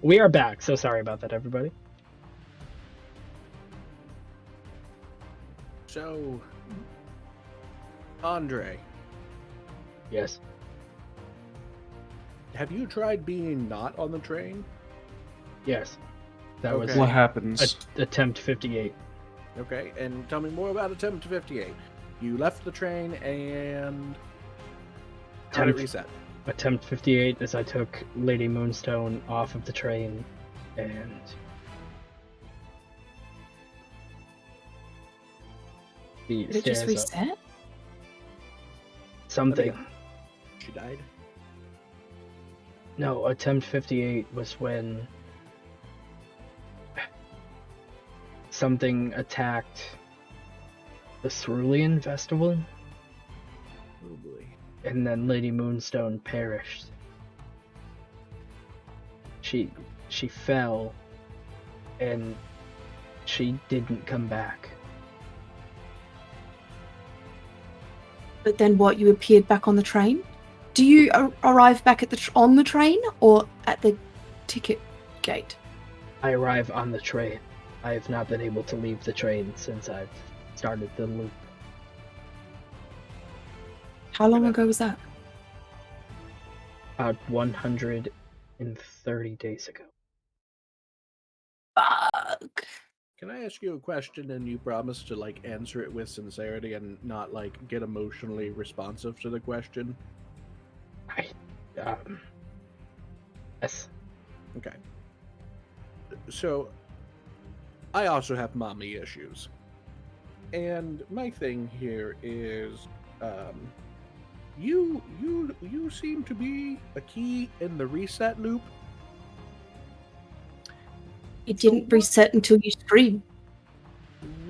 We are back. So sorry about that, everybody. So, Andre, Yes. have you tried being not on the train? Yes. That was Okay. What happens? attempt 58. Okay, and tell me more about Attempt 58. You left the train and how did it reset? Attempt 58 is I took Lady Moonstone off of the train and the Did it just stairs up. reset? Something. She died? No, attempt 58 was when something attacked the Cerulean Festival, Oh boy. and then Lady Moonstone perished. She fell, and she didn't come back. But then what? You appeared back on the train? Do you arrive back at on the train or at the ticket gate? I arrive on the train. I have not been able to leave the train since I've started the loop. How long ago was that? About 130 days ago. Fuck. Can I ask you a question and you promise to like answer it with sincerity and not like get emotionally responsive to the question? Yes. Okay. So, I also have mommy issues. And my thing here is, you seem to be a key in the reset loop. It didn't reset until you screamed.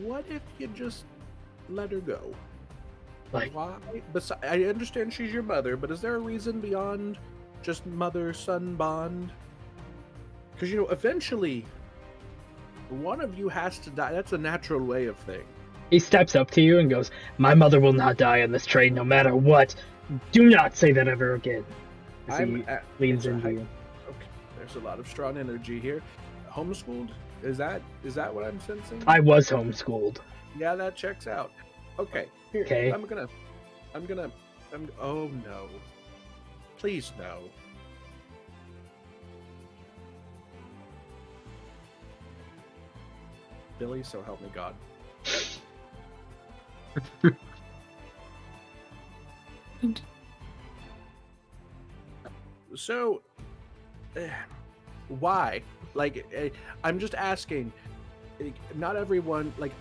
What if you just let her go? Like, Why? I understand she's your mother, but is there a reason beyond just mother-son bond? Because, you know, eventually, one of you has to die. That's a natural way of thing. he steps up to you and goes, "My mother will not die on this train no matter what. Do not say that ever again." As he leans into you. Okay, there's a lot of strong energy here. Homeschooled? Is that what I'm sensing? I was homeschooled. Yeah, that checks out. Okay, here. Okay. I'm gonna. Oh no! Please no. Billy, so help me God. So, why? Like, I'm just asking. Not everyone, like,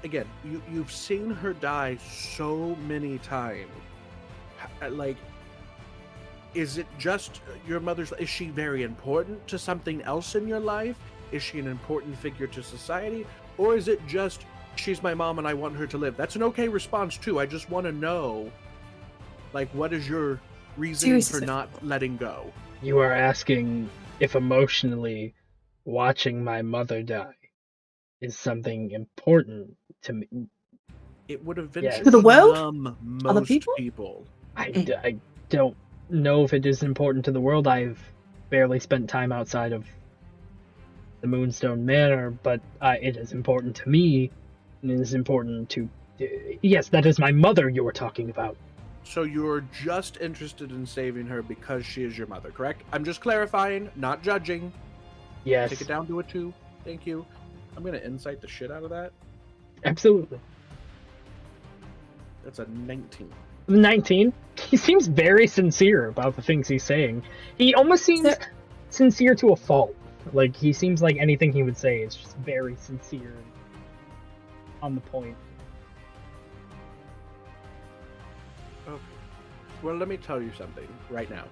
again, you've seen her die so many times. Like, is it just your mother's? Is she very important to something else in your life? Is she an important figure to society? Or is it just, she's my mom and I want her to live? That's an okay response, too. I just want to know, like, what is your reason for not letting go? You are asking if emotionally watching my mother die is something important to me. It would eventually Yes. To the world? numb most Other people? people. I don't know if it is important to the world. I've barely spent time outside of the Moonstone Manor, but it is important to me, and it is important to... yes, that is my mother you were talking about. So you're just interested in saving her because she is your mother, correct? I'm just clarifying, not judging. Yes, Take it down to a 2. Thank you. I'm gonna insight the shit out of that. absolutely. That's a 19. 19? He seems very sincere about the things he's saying. He almost seems sincere to a fault. Like, he seems like anything he would say is just very sincere and on the point. Okay. Well, let me tell you something right now.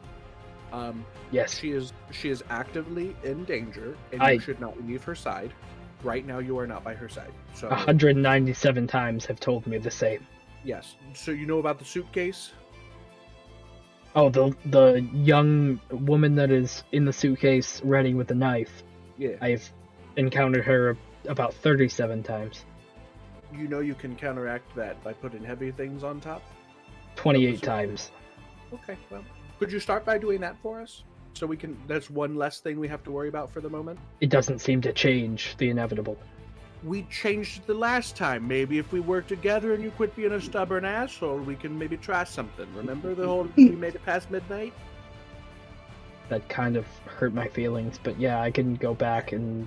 Yes. She is actively in danger, and I- you should not leave her side. Right now, you are not by her side. So 197 times have told me the same. yes. So you know about the suitcase? Oh, the young woman that is in the suitcase ready with a knife. Yeah. I've encountered her about 37 times. You know you can counteract that by putting heavy things on top? 28 times. Okay, well, could you start by doing that for us? So we can. That's one less thing we have to worry about for the moment. It doesn't seem to change the inevitable. We changed it the last time. Maybe if we work together and you quit being a stubborn asshole, we can maybe try something. Remember the whole we made it past midnight? That kind of hurt my feelings, but yeah, I can go back and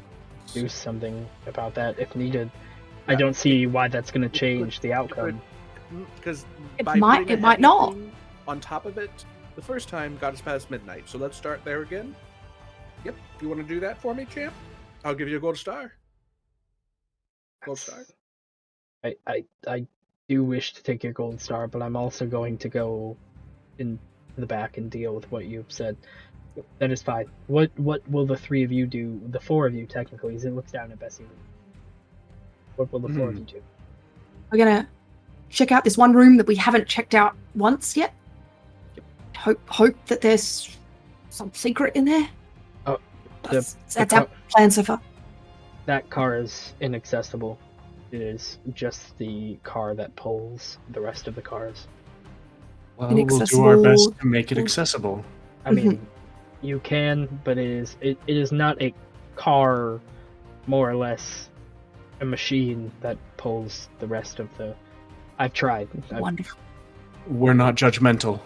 do something about that if needed. I don't see why that's going to change the outcome. Because It might not. On top of it, the first time got us past midnight. So let's start there again. Yep. You want to do that for me, champ? I'll give you a gold star. Gold star. I do wish to take your gold star, but I'm also going to go in the back and deal with what you've said. That is fine. What will the three of you do? The four of you, technically, as it looks down at Bessie. What will the four of you do? We're gonna check out this one room that we haven't checked out once yet. Hope that there's some secret in there. Oh, that's our plan so far. That car is inaccessible. It is just the car that pulls the rest of the cars. Well, we'll do our best to make it accessible. I mean, you can, but it is not a car, more or less, a machine that pulls the rest of the... I've tried. Wonderful. We're not judgmental.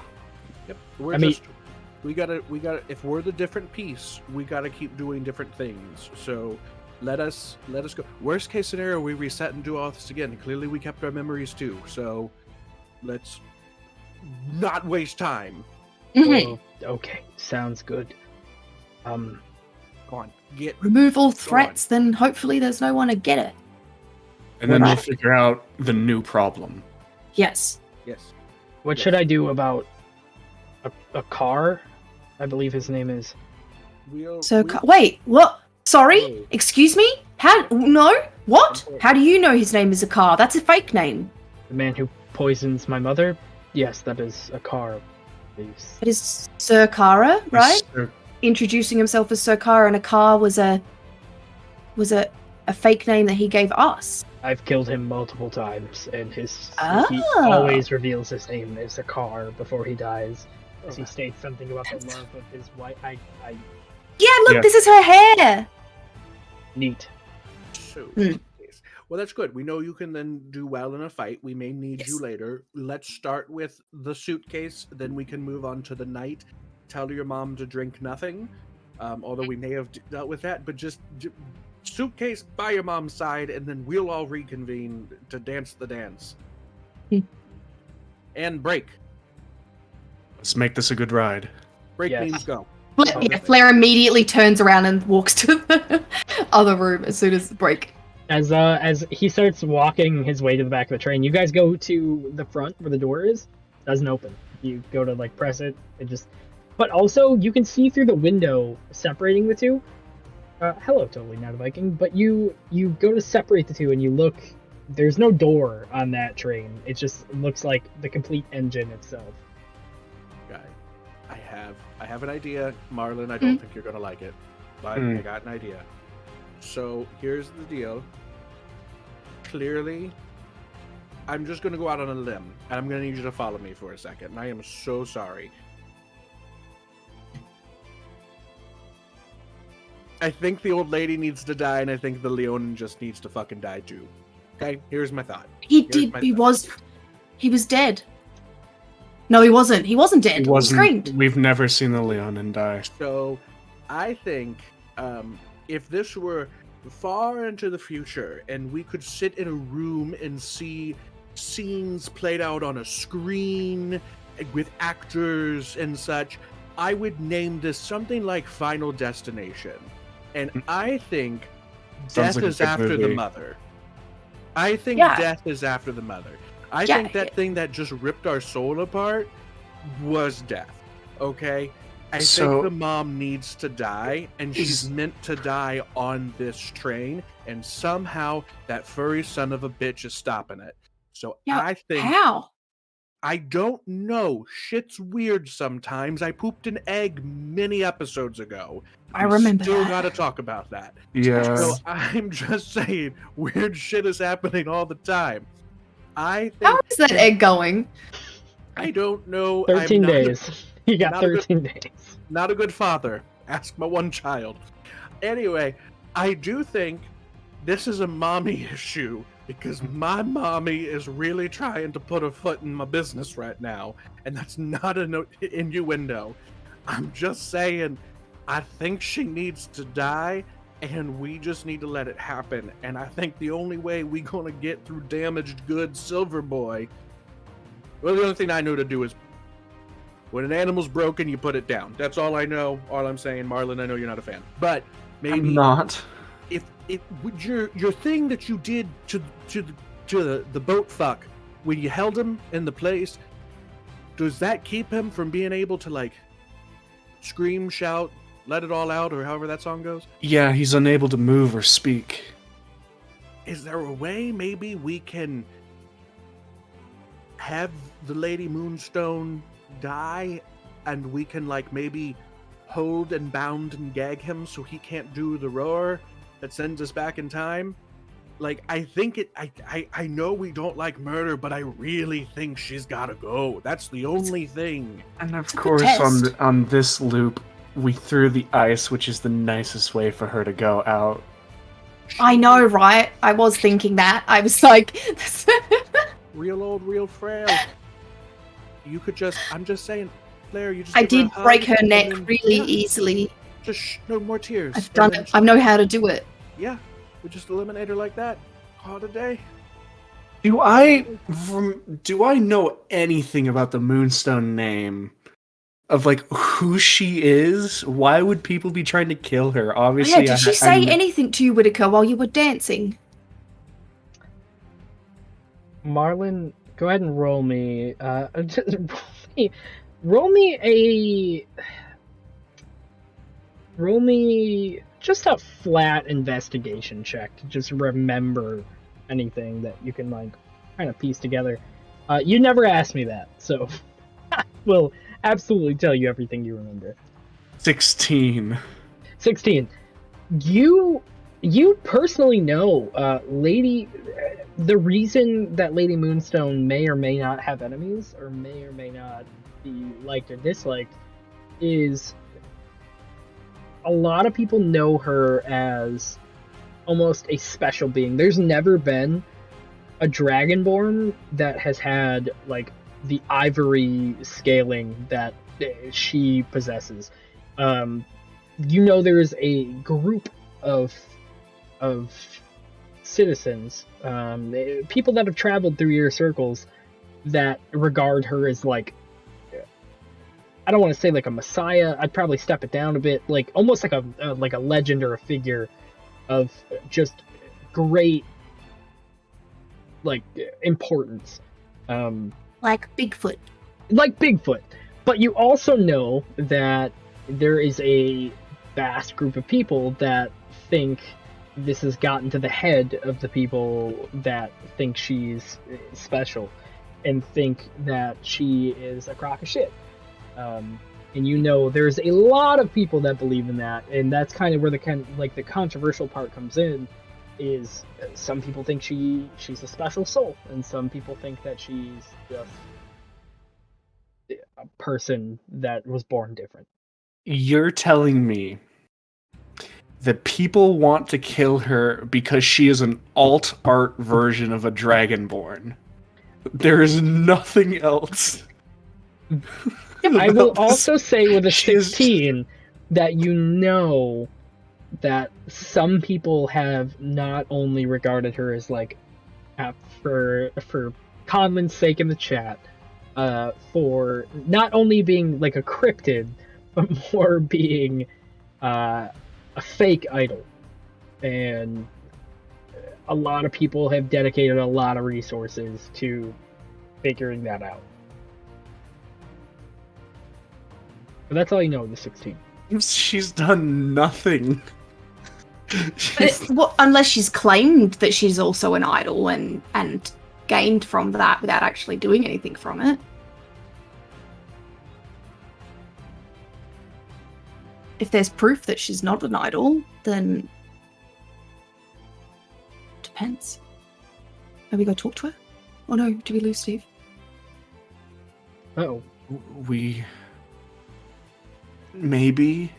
Yep. We gotta. If we're the different piece, we gotta keep doing different things. So, let us go. Worst case scenario, we reset and do all this again. Clearly, we kept our memories too. So, let's not waste time. Oh, okay, sounds good. Go on, remove all threats. Then hopefully, there's no one to get it. And then we'll figure out the new problem. Yes. Yes. What should I do about a car? I believe his name is. Wait, what? Sorry, excuse me? How? No, what? How do you know his name is a car? That's a fake name. The man who poisons my mother? Yes, that is a car. Please. That is Sir Kara, right? Introducing himself as Sir Kara, and a car was a fake name that he gave us. I've killed him multiple times, and he always reveals his name as a car before he dies. He states something about the love of his wife. This is her hair. Neat. So, well, that's good. We know you can then do well in a fight. We may need you later. Let's start with the suitcase, then we can move on to the night. Tell your mom to drink nothing, although we may have dealt with that, but just suitcase by your mom's side, and then we'll all reconvene to dance the dance. And break. Let's make this a good ride. Break means go. Flair immediately turns around and walks to the other room as soon as the break. As he starts walking his way to the back of the train, you guys go to the front where the door is. Doesn't open. You go to press it. It just. But also you can see through the window separating the two. Hello, totally not a Viking. But you go to separate the two and you look. There's no door on that train. It just looks like the complete engine itself. I have an idea, Marlon. I don't think you're gonna like it, but I got an idea. So here's the deal. Clearly, I'm just gonna go out on a limb, and I'm gonna need you to follow me for a second. And I am so sorry. I think the old lady needs to die, and I think the Leonin just needs to fucking die too. Okay, here's my thought. He was dead. No, he wasn't. He wasn't dead. He wasn't. We've never seen the Leonin die. So, I think if this were far into the future and we could sit in a room and see scenes played out on a screen with actors and such, I would name this something like Final Destination. And I think death is after the mother. I think death is after the mother. I think that thing that just ripped our soul apart was death. Okay? I think the mom needs to die, and she's meant to die on this train, and somehow that furry son of a bitch is stopping it. So I think... How? I don't know. Shit's weird sometimes. I pooped an egg many episodes ago. I remember Still that. gotta talk about that. Yeah. So I'm just saying, weird shit is happening all the time. How is that egg going? I don't know. 13 days. You got Not a good- 13 days. Not a good father. Ask my one child. Anyway, I do think this is a mommy issue because my mommy is really trying to put a foot in my business right now, and that's not an innuendo. I'm just saying, I think she needs to die, and we just need to let it happen. And I think the only way we gonna get through damaged goods, Silver Boy. Well, the only thing I know to do is when an animal's broken, you put it down. That's all I know. All I'm saying, Marlon, I know you're not a fan, but maybe I'm not. if would your thing that you did to the boat fuck when you held him in the place, does that keep him from being able to like scream, shout, let it all out, or however that song goes? Yeah, he's unable to move or speak. Is there a way maybe we can have the Lady Moonstone die and we can like maybe hold and bound and gag him so he can't do the roar that sends us back in time? Like, I think I know we don't like murder, but I really think she's gotta go. That's the only thing. And of It's a good course, test. on this loop, we threw the ice, which is the nicest way for her to go out. I know, right? I was thinking that. I was like, Real old, real frail. You could just, I'm just saying, Blair, you just I give her a did hug break her and neck then- really yeah, easily. Just no more tears. I've And done then it. I know how to do it. Yeah, we just eliminate her like that. Call it a day. Do I know anything about the Moonstone name? Of like who she is? Why would people be trying to kill her? Oh, Obviously, yeah, did she say anything to you, Whitaker, while you were dancing? Marlon, go ahead and roll me. Roll me just a flat investigation check to just remember anything that you can like kind of piece together. You never asked me that, so I will absolutely tell you everything you remember. 16. 16. You personally know the reason that Lady Moonstone may or may not have enemies or may not be liked or disliked is a lot of people know her as almost a special being. There's never been a Dragonborn that has had like the ivory scaling that she possesses. There's a group of citizens, people that have traveled through your circles that regard her as like, I don't want to say like a messiah. I'd probably step it down a bit, like almost like a legend or a figure of just great like importance. Like Bigfoot. Like Bigfoot. But you also know that there is a vast group of people that think this has gotten to the head of the people that think she's special and think that she is a crock of shit. And there's a lot of people that believe in that, and that's kind of where the controversial part comes in. Is some people think she's a special soul, and some people think that she's just a person that was born different. You're telling me that people want to kill her because she is an alt art version of a Dragonborn. There is nothing else. I will about this. also say with a She is- 16 that that some people have not only regarded her as like for Conlin's sake in the chat, for not only being like a cryptid, but more being a fake idol. And a lot of people have dedicated a lot of resources to figuring that out. But that's all you know of the 16. She's done nothing. Unless she's claimed that she's also an idol and gained from that without actually doing anything from it. If there's proof that she's not an idol, then depends. Are we go talk to her? Oh no, do we lose Steve? Uh-oh. We maybe.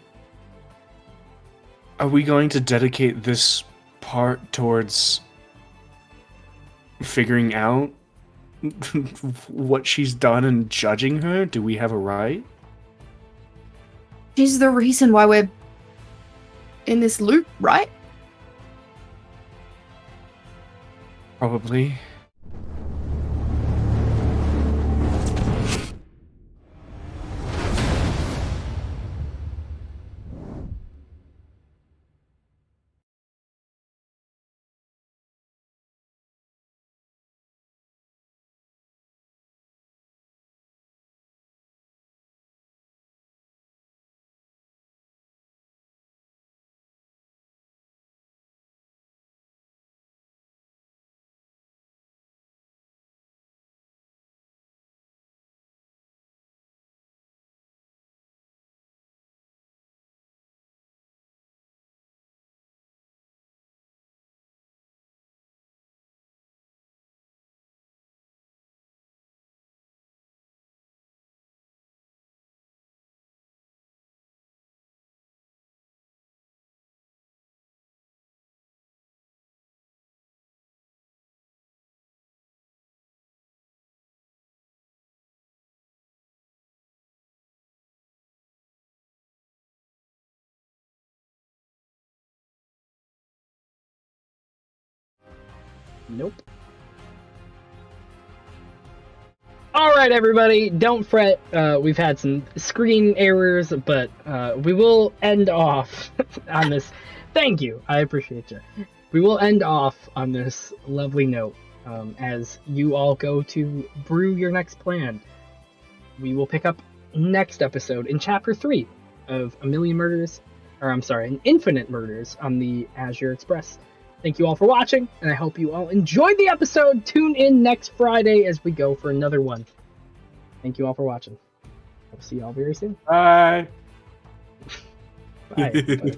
Are we going to dedicate this part towards figuring out what she's done and judging her? Do we have a right? She's the reason why we're in this loop, right? Probably. Nope. All right, everybody, don't fret. We've had some screen errors, but we will end off on this. Thank you. I appreciate you. We will end off on this lovely note as you all go to brew your next plan. We will pick up next episode in Chapter 3 of An Infinite Murders on the Azure Express. Thank you all for watching, and I hope you all enjoyed the episode. Tune in next Friday as we go for another one. Thank you all for watching. I'll see you all very soon. Bye. Bye. Bye.